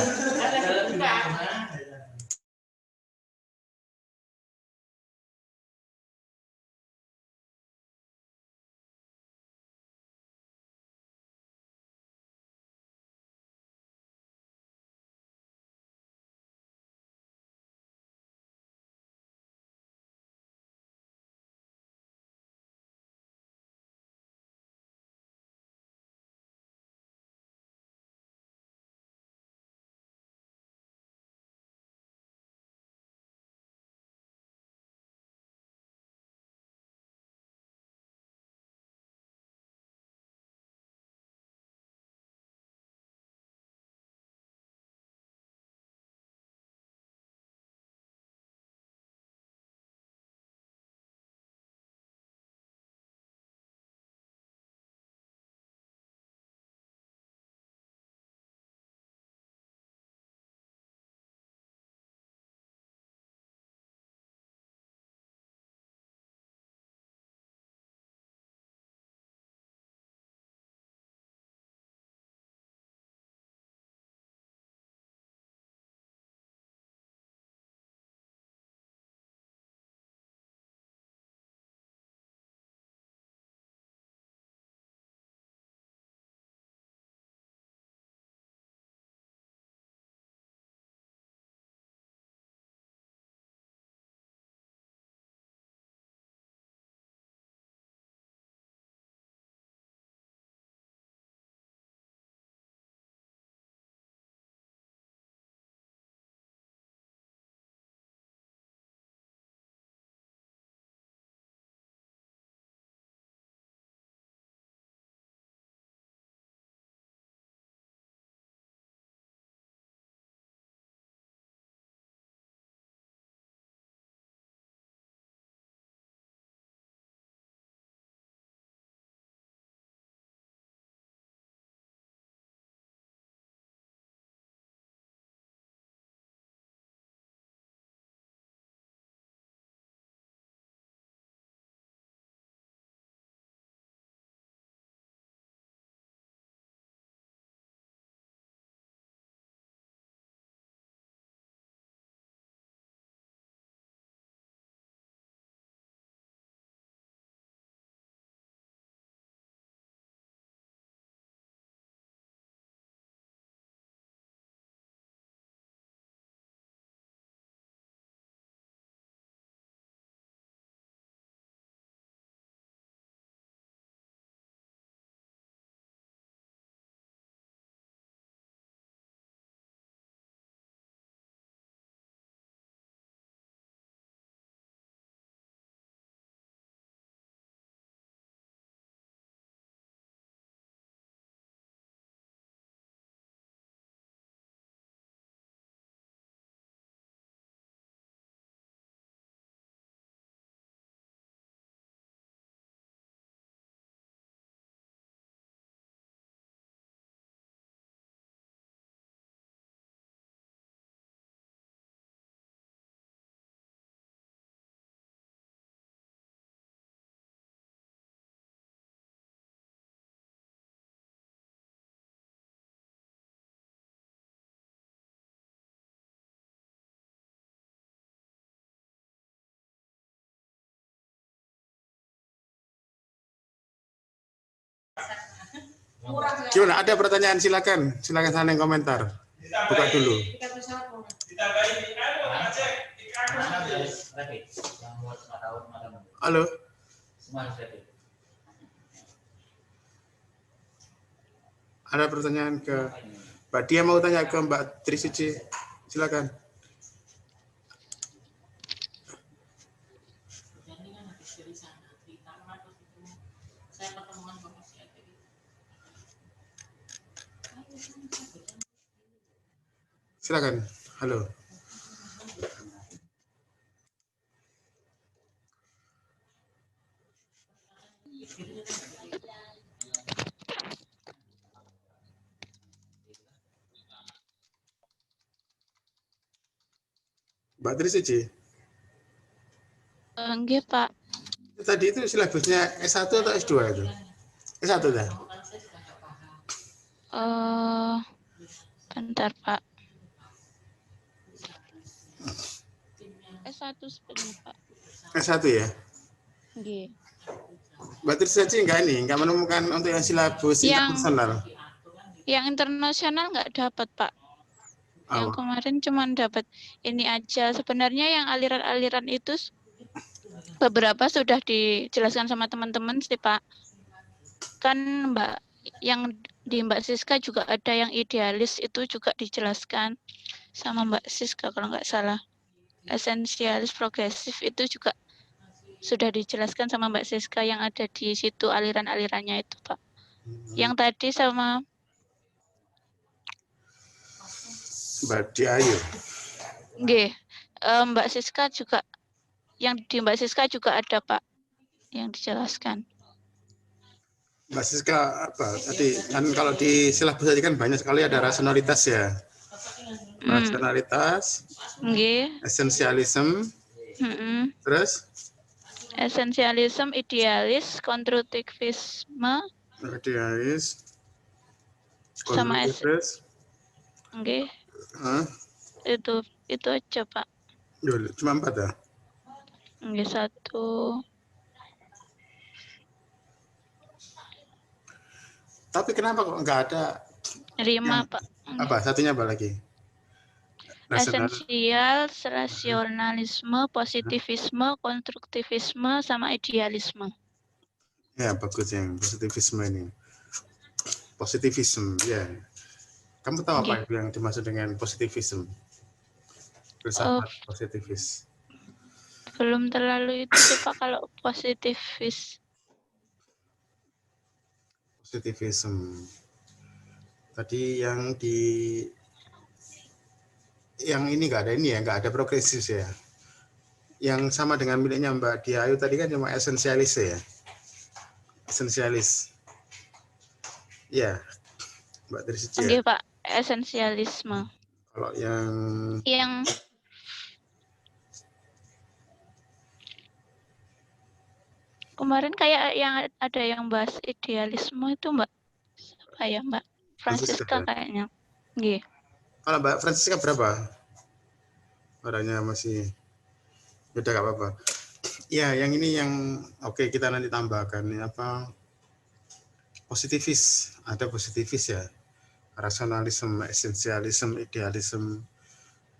Gimana? Ada pertanyaan? Silakan sana yang komentar. Buka dulu. Halo. Ada pertanyaan ke Mbak Dia, mau tanya ke Mbak Trisuci? Silakan. Silakan. Halo. Mbak Trisuci. Enggak, Pak. Tadi itu silabusnya S1 atau S2 itu? S1 dah. Bentar, Pak. S1 sebenarnya, Pak. S1 ya? Nggih. Mbak Trisuci enggak menemukan untuk yang silabus internasional. Yang internasional nggak dapat, Pak. Yang kemarin cuma dapat ini aja. Sebenarnya yang aliran-aliran itu beberapa sudah dijelaskan sama teman-teman sih, Pak. Kan yang di Mbak Siska juga ada yang idealis, itu juga dijelaskan sama Mbak Siska kalau nggak salah. Esensialis progresif itu juga sudah dijelaskan sama Mbak Siska yang ada di situ aliran-alirannya itu, Pak. Yang tadi sama Mbak Diayu. Nggih. Mbak Siska juga, yang di Mbak Siska juga ada, Pak, yang dijelaskan. Mbak Siska apa? Tadi kan kalau di silabus tadi kan banyak sekali ada rasionalitas ya. Rasionalitas. Nggih. Esensialisme. Terus? Esensialisme, idealis, konstruktivisme. Idealis. Sama konstruktivis. Nggih. Itu aja, Pak. Cuma 4 ya? Nggih, 1. Tapi kenapa kok nggak ada 5, Pak. Apa? Satunya apa lagi? Esensial, rasionalisme, positivisme, konstruktivisme, sama idealisme. Ya, bagus yang positivisme ini. Positivisme, ya. Kamu tahu apa yang dimaksud dengan positivisme? Filsafat positivis. Belum terlalu itu sih, Pak, kalau positivis. Positivisme. Tadi yang ini nggak ada ini ya, nggak ada progresif ya. Yang sama dengan miliknya Mbak Diayu tadi kan cuma esensialis ya. Esensialis. Ya, Mbak Trisuci. Oke, Pak, esensialisme. Kalau yang kemarin kayak yang ada yang bahas idealisme itu Mbak, apa ya, Mbak Francisca kayaknya. Nggih. Kalau Mbak Francisca berapa? Orangnya masih beda, nggak apa-apa. Ya, yang ini yang oke, kita nanti tambahkan ini apa? Positivis, ada positivis ya. Rasionalisme, esensialisme, idealisme.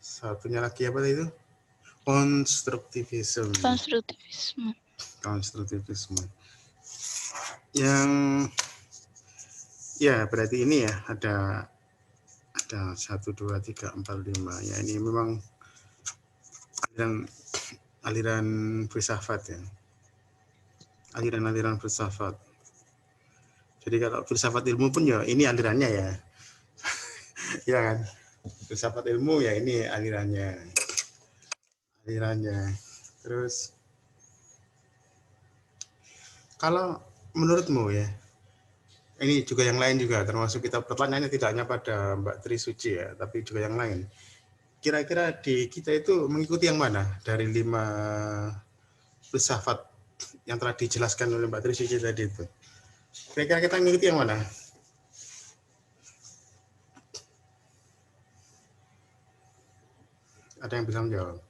Satunya lagi apa itu? Konstruktivisme. Konstruktivisme. Yang ya berarti ini ya ada 1, 2, 3, 4, 5. Ya ini memang aliran filsafat ya. Aliran filsafat. Jadi kalau filsafat ilmu pun ya ini alirannya ya. Ya kan? Filsafat ilmu ya ini alirannya. Terus kalau menurutmu ya, ini juga yang lain juga, termasuk kita pertanyaannya tidak hanya pada Mbak Trisuci ya, tapi juga yang lain. Kira-kira di kita itu mengikuti yang mana dari 5 filsafat yang telah dijelaskan oleh Mbak Trisuci tadi itu? Kira-kira kita mengikuti yang mana? Ada yang bisa menjawab?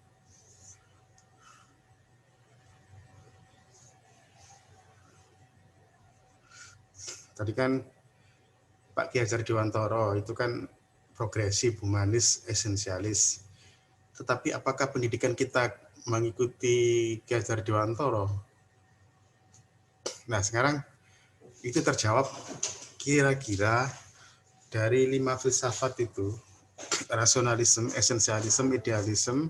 Tadi kan Pak Ki Hajar Dewantara itu kan progresif, humanis, esensialis. Tetapi apakah pendidikan kita mengikuti Ki Hajar Dewantara? Nah, sekarang itu terjawab kira-kira dari 5 filsafat itu, rasionalisme, esensialisme, idealisme,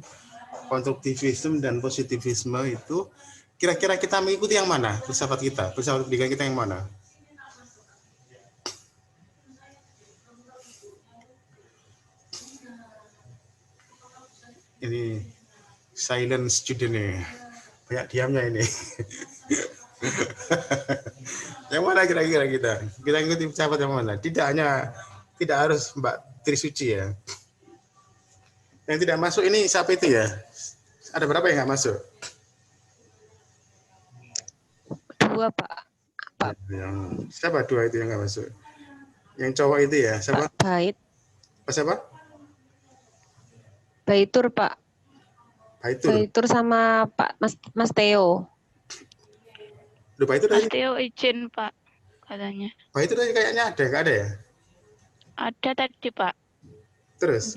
konstruktivisme, dan positivisme itu, kira-kira kita mengikuti yang mana filsafat kita? Filsafat pendidikan kita yang mana? ini silent student nih, banyak diamnya ini. Yang mana kira-kira kita ikuti filsafat yang mana? Tidak harus Mbak Trisuci ya. Yang tidak masuk ini siapa itu ya? Ada berapa yang nggak masuk? 2, Pak. Yang siapa 2 itu yang nggak masuk? Yang cowok itu ya, siapa? Pak Bait. Siapa? Baitur, Pak. Baitur sama Pak Mas Theo. Lupa itu Mas Theo izin, Pak, katanya. Baitur tadi kayaknya ada, nggak ada ya? Ada tadi, Pak. Terus?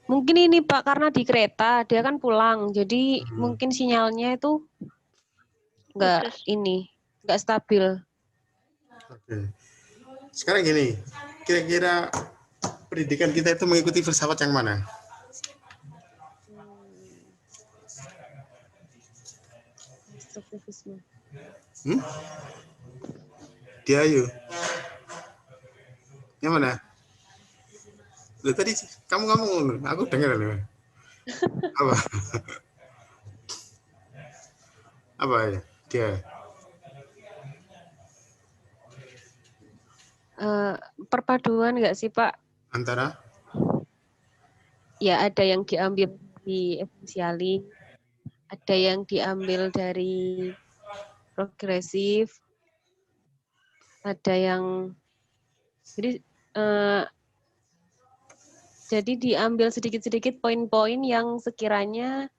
Mungkin ini Pak, karena di kereta dia kan pulang, jadi mungkin sinyalnya itu nggak stabil. Oke. Sekarang gini, kira-kira pendidikan kita itu mengikuti filsafat yang mana? Konstruktivisme. Diayu. Yang mana? Loh, tadi kamu ngomong, aku dengar loh. Apa? Apa ya? Dia. Perpaduan nggak sih Pak? Antara? Ya ada yang diambil di esensialis, ada yang diambil dari progresif, ada yang jadi diambil sedikit-sedikit poin-poin yang sekiranya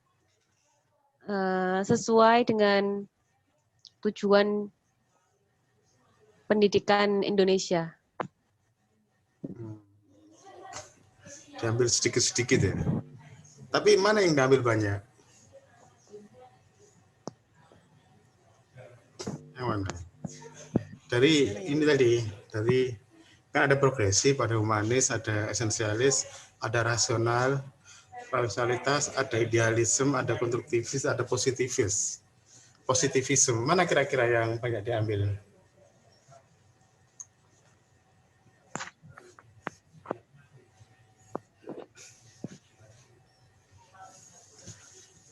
sesuai dengan tujuan pendidikan Indonesia. Diambil sedikit-sedikit ya. Tapi mana yang diambil banyak? Yang mana? Dari ini tadi, kan ada progresif, ada humanis, ada esensialis, ada rasional, rasionalitas, ada idealisme, ada konstruktivis, ada positivis. Positivisme, mana kira-kira yang banyak diambil?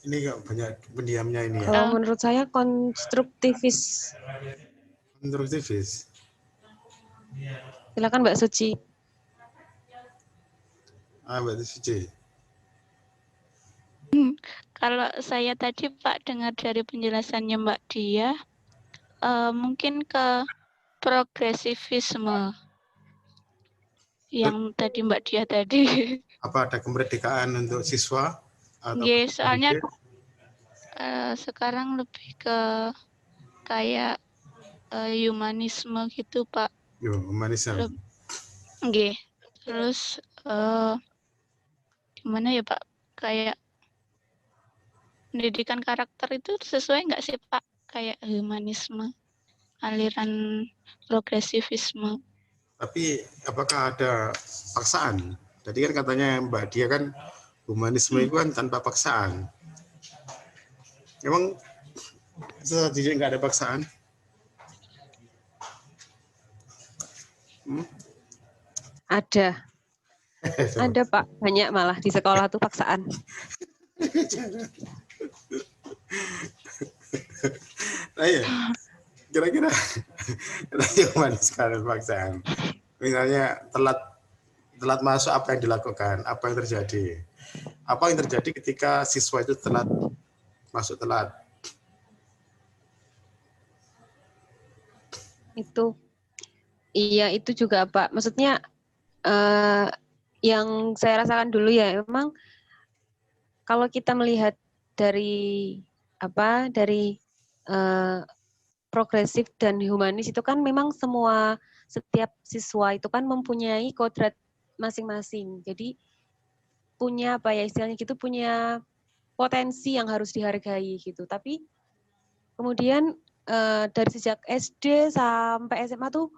Ini nggak banyak pendiamnya ini ya. Kalau menurut saya konstruktivis. Konstruktivis. Silakan Mbak Suci. Mbak Suci. Kalau saya tadi Pak dengar dari penjelasannya Mbak Dia, mungkin ke progresivisme yang tadi Mbak Dia tadi. Apa ada kemerdekaan untuk siswa? Iya, soalnya sekarang lebih ke kayak humanisme gitu Pak. Humanisme. Oke. Terus gimana ya Pak? Kayak pendidikan karakter itu sesuai nggak sih Pak? Kayak humanisme, aliran progresivisme. Tapi apakah ada paksaan? Tadi kan katanya Mbak Dia kan humanisme itu kan tanpa paksaan. Emang sejujurnya nggak ada paksaan? Ada. Ada Pak, banyak malah di sekolah tuh paksaan. Nah ya, kira-kira humanis kan paksaan. Misalnya telat masuk, apa yang dilakukan, apa yang terjadi? Apa yang terjadi ketika siswa itu masuk telat? Itu juga Pak. Maksudnya yang saya rasakan dulu ya, memang kalau kita melihat dari progresif dan humanis itu kan memang setiap siswa itu kan mempunyai kodrat masing-masing. Jadi punya istilahnya gitu, punya potensi yang harus dihargai gitu. Tapi kemudian dari sejak SD sampai SMA tuh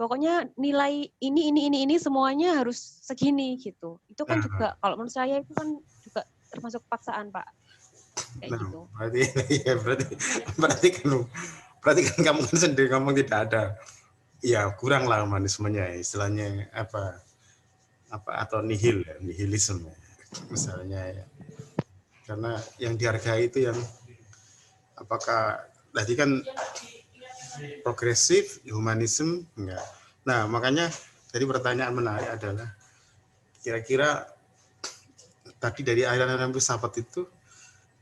pokoknya nilai ini semuanya harus segini gitu. Itu kan juga kalau menurut saya itu kan juga termasuk paksaan Pak. Kayak gitu. Berarti kan kamu kan sendiri ngomong tidak ada. Ya kurang lah humanismenya, istilahnya atau nihil ya, nihilisme misalnya ya. Karena yang dihargai itu yang apakah tadi kan progresif, humanisme enggak. Nah, makanya jadi pertanyaan menarik adalah kira-kira tadi dari aliran filsafat itu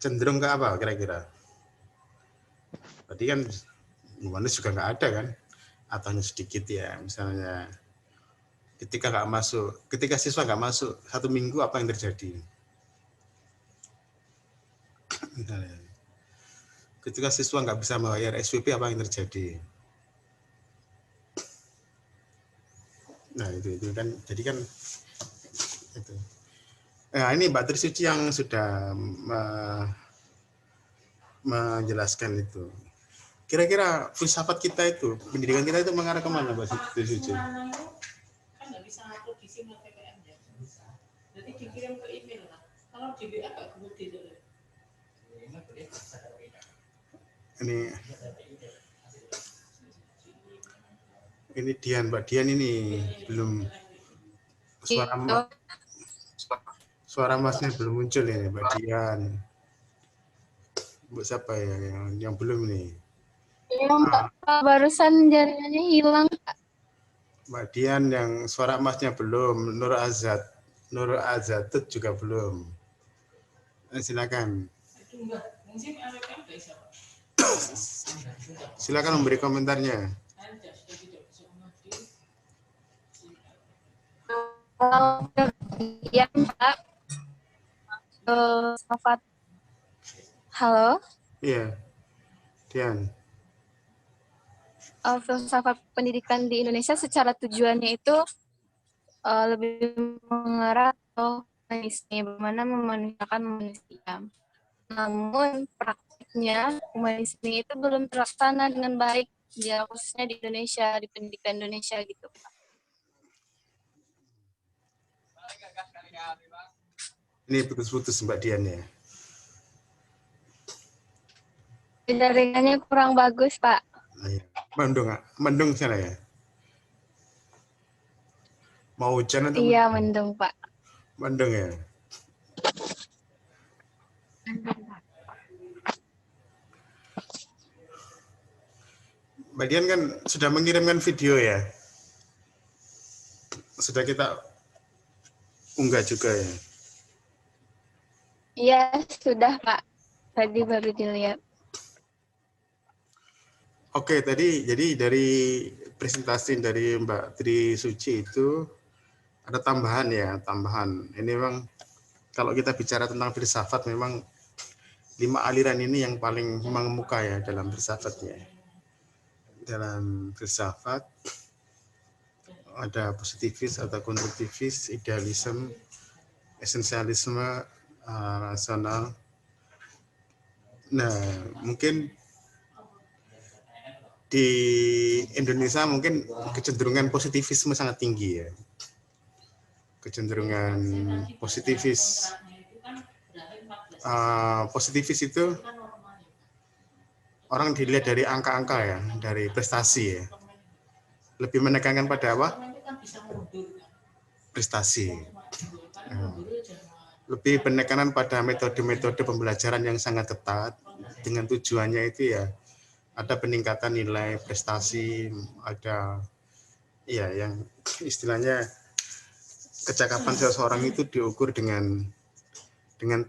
cenderung ke apa kira-kira? Tadi kan humanis juga nggak ada kan, atau hanya sedikit ya. Misalnya ketika siswa nggak masuk 1 minggu apa yang terjadi? Misalnya, ketika siswa nggak bisa membayar SPP apa yang terjadi? Nah itu kan, jadi kan itu. Nah ini Mbak Trisuci yang sudah menjelaskan itu. Kira-kira filsafat kita itu, pendidikan kita itu mengarah kemana, Mbak Trisuci? Kan nggak bisa ngatur di sini PPM ya. Jadi dikirim ke email lah. Kalau di WA nggak kemudian. Ini Dian, Mbak Dian ini belum suara masnya belum muncul ini, Mbak Dian. Bu siapa ya yang belum nih? Iya, Mbak, barusan jaringannya hilang. Mbak Dian yang suara masnya belum, Nur Azatut juga belum. Silakan. Silakan memberi komentarnya. Iya, Mbak. Filsafat. Halo? Iya, Dian. Filsafat pendidikan di Indonesia secara tujuannya itu lebih mengarah ke humanisme, bagaimana memanusiakan manusia. Namun praktiknya humanisme itu belum terlaksana dengan baik, ya khususnya di Indonesia, di pendidikan Indonesia gitu. Ini putus-putus Mbak Dian ya. Jaringannya kurang bagus, Pak. Mendung sana ya? Mau hujan atau? Iya, mendung, Pak. Mendung ya? Mbak Dian kan sudah mengirimkan video ya? Sudah kita unggah juga ya? Iya, sudah, Pak. Tadi baru dilihat. Oke, jadi dari presentasi dari Mbak Trisuci itu ada tambahan ya, tambahan. Ini memang kalau kita bicara tentang filsafat memang 5 aliran ini yang paling mengemuka ya dalam filsafatnya. Dalam filsafat ada positivis atau konstruktivis, idealisme, esensialisme, rasional. Nah, mungkin di Indonesia mungkin kecenderungan positivisme sangat tinggi ya. Kecenderungan positivis. Positivis itu orang dilihat dari angka-angka ya, dari prestasi ya. Lebih menekankan pada apa? Prestasi. Lebih penekanan pada metode-metode pembelajaran yang sangat ketat dengan tujuannya itu ya ada peningkatan nilai prestasi, ada ya yang istilahnya kecakapan seseorang itu diukur dengan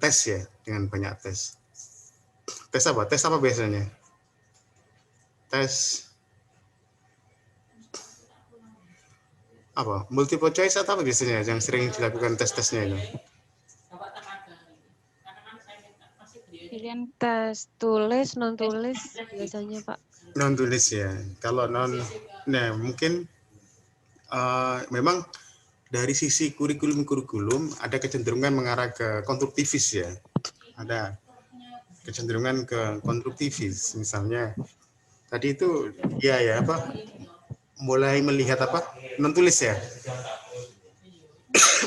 tes ya, dengan banyak tes. Tes apa? Tes apa biasanya? Tes apa? Multiple choice atau apa biasanya yang sering dilakukan tes-tesnya itu? Pilihan tes tulis, non tulis biasanya Pak. Non tulis ya. Kalau non, nah mungkin memang dari sisi kurikulum ada kecenderungan mengarah ke konstruktivis ya. Ada kecenderungan ke konstruktivis. Misalnya tadi itu ya apa? Mulai melihat apa? Non tulis ya.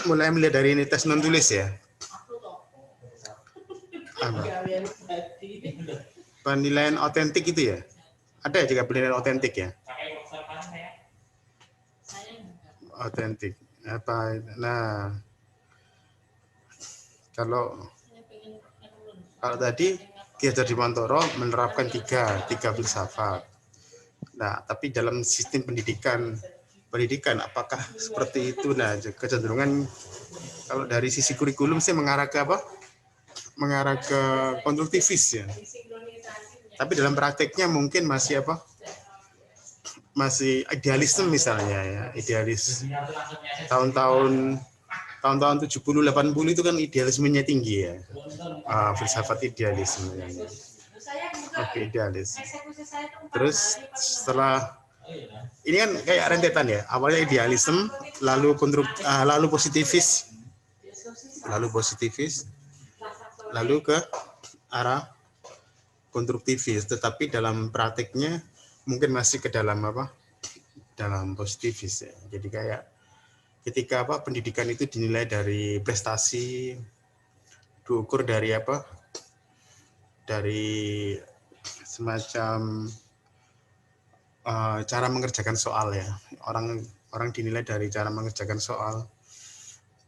Mulai melihat dari ini tes non tulis ya. Penilaian otentik itu ya? Ada juga penilaian otentik ya? Otentik. apa? Nah, kalau tadi Ki Hajar Dewantara menerapkan tiga filsafat. Nah, tapi dalam sistem pendidikan apakah seperti itu? Nah, kecenderungan kalau dari sisi kurikulum sih mengarah ke apa? Mengarah ke konstruktivis ya. Tapi dalam prakteknya mungkin masih apa? Masih idealisme misalnya ya, idealis. Tahun-tahun 70-80 itu kan idealismenya tinggi ya. Filsafat idealisme. Oke, idealis. Terus setelah ini kan kayak rentetan ya. Awalnya idealisme, lalu positivis, lalu ke arah konstruktivis. Tetapi dalam praktiknya mungkin masih ke dalam apa? Dalam positivis ya. Jadi kayak ketika apa pendidikan itu dinilai dari prestasi, diukur dari apa? Dari semacam cara mengerjakan soal ya. Orang dinilai dari cara mengerjakan soal,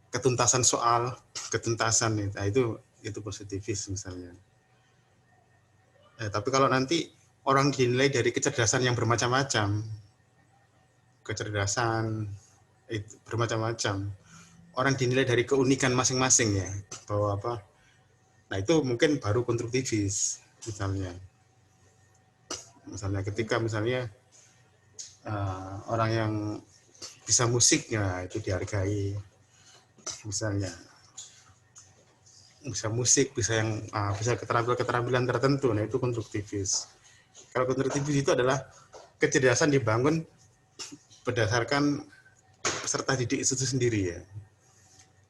ketuntasan soal, nah, itu positivis misalnya. Tapi kalau nanti orang dinilai dari kecerdasan yang bermacam-macam, itu bermacam-macam. Orang dinilai dari keunikan masing-masing ya, bahwa apa? Nah itu mungkin baru konstruktivis misalnya. Misalnya ketika orang yang bisa musiknya itu dihargai, misalnya bisa musik, bisa keterampilan tertentu, nah itu konstruktivis. Kalau konstruktivis itu adalah kecerdasan dibangun berdasarkan peserta didik itu sendiri ya.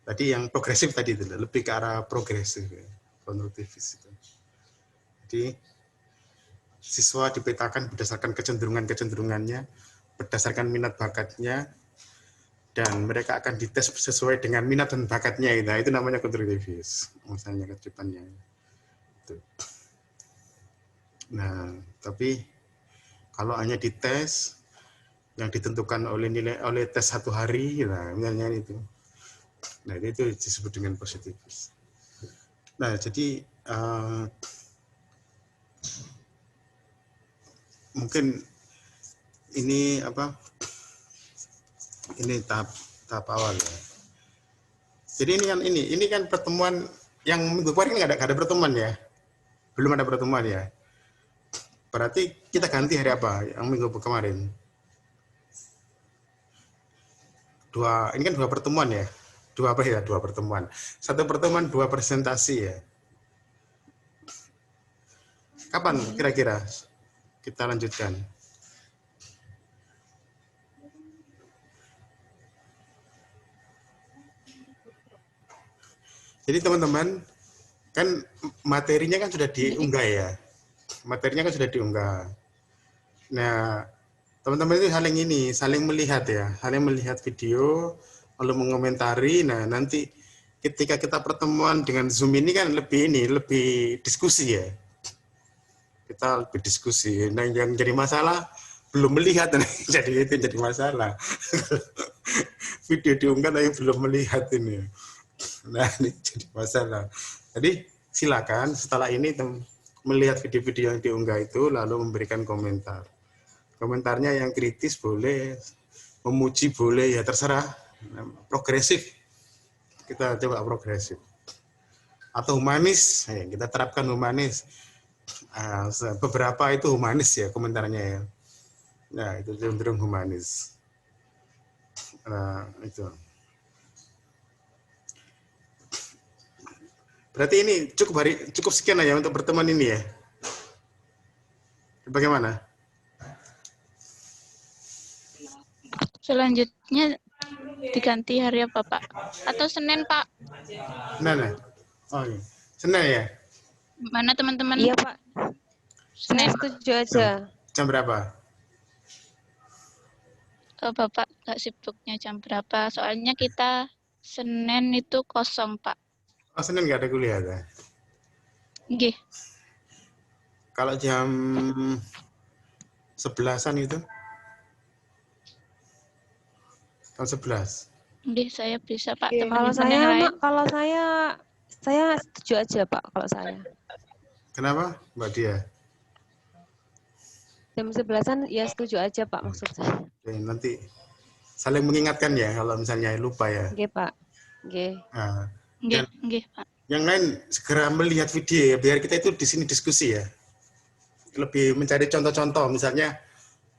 Tadi yang progresif tadi itu lebih ke arah progresif ya, konstruktivis itu. Jadi siswa dipetakan berdasarkan kecenderungannya, berdasarkan minat bakatnya, dan mereka akan dites sesuai dengan minat dan bakatnya. Nah, itu namanya konstruktivis, misalnya ke depannya. Nah, tapi kalau hanya dites yang ditentukan oleh tes satu hari, nah, misalnya itu. Nah, itu disebut dengan positivis. Nah, jadi mungkin ini apa? Ini tahap awal ya. Jadi ini kan pertemuan yang minggu kemarin nggak ada pertemuan ya, belum ada pertemuan ya. Berarti kita ganti hari apa? Yang minggu kemarin. Ini kan 2 pertemuan ya. 2 pertemuan. 1 pertemuan 2 presentasi ya. Kapan kira-kira kita lanjutkan? Jadi teman-teman, kan materinya kan sudah diunggah ya. Materinya kan sudah diunggah. Nah, teman-teman itu saling melihat ya, saling melihat video, lalu mengomentari. Nah, nanti ketika kita pertemuan dengan Zoom ini kan lebih diskusi ya. Kita lebih diskusi. Nah, yang jadi masalah belum melihat, jadi itu jadi masalah. Video diunggah tapi belum melihat ini. Nah, ini jadi masalah. Jadi silakan setelah ini melihat video-video yang diunggah itu lalu memberikan komentar. Komentarnya yang kritis boleh, memuji boleh, ya terserah. Progresif, kita coba progresif. Atau humanis, ya, kita terapkan humanis. Beberapa itu humanis ya komentarnya ya. Nah, itu cenderung humanis. Itu. Berarti ini cukup sekian ya untuk pertemuan ini ya. Bagaimana? Selanjutnya diganti hari apa, Pak? Atau Senin, Pak? Senin. Oh iya. Senin ya? Mana teman-teman? Iya, Pak. Saya Senin. setuju aja. Jam berapa? Bapak nggak sibuknya jam berapa? Soalnya kita Senin itu kosong, Pak. Oh, Senin nggak ada kuliah ya? Nggih. Kalau jam 11-an itu? Jam 11. Nggih, saya bisa Pak Oke. Kalau teman-teman yang lain. kalau saya setuju aja Pak kalau saya. Kenapa, Mbak Dia? Jam 11-an ya setuju aja Pak maksud saya. Oke, nanti saling mengingatkan ya kalau misalnya lupa ya. Oke Pak. Oke. Nah, Nggih, dan nggih Pak. yang lain segera melihat video ya, biar kita itu di sini diskusi ya. Lebih mencari contoh-contoh, misalnya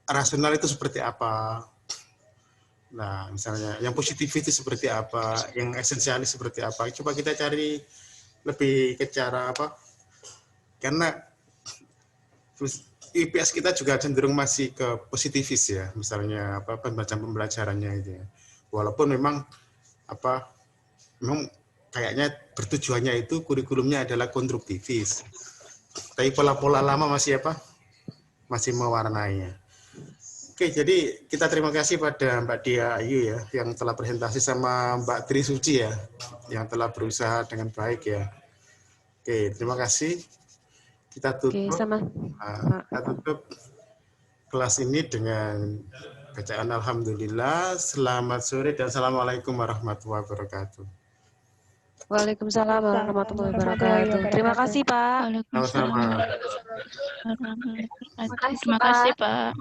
rasional itu seperti apa. Nah, misalnya yang positif itu seperti apa, yang esensialis seperti apa. Coba kita cari lebih ke cara apa. Karena IPS kita juga cenderung masih ke positivis ya, misalnya apa pembelajarannya itu ya. Walaupun memang memang kayaknya bertujuannya itu kurikulumnya adalah konstruktivis. Tapi pola-pola lama masih masih mewarnainya. Oke, jadi kita terima kasih pada Mbak Dia Ayu ya, yang telah presentasi sama Mbak Tri Suci ya, yang telah berusaha dengan baik ya. Oke, terima kasih. Kita tutup. Oke, sama. Kita tutup kelas ini dengan bacaan Alhamdulillah. Selamat sore dan Assalamualaikum warahmatullahi wabarakatuh. Waalaikumsalam warahmatullahi wabarakatuh. Terima kasih Pak. Waalaikumsalam. Sama-sama. Terima kasih Pak.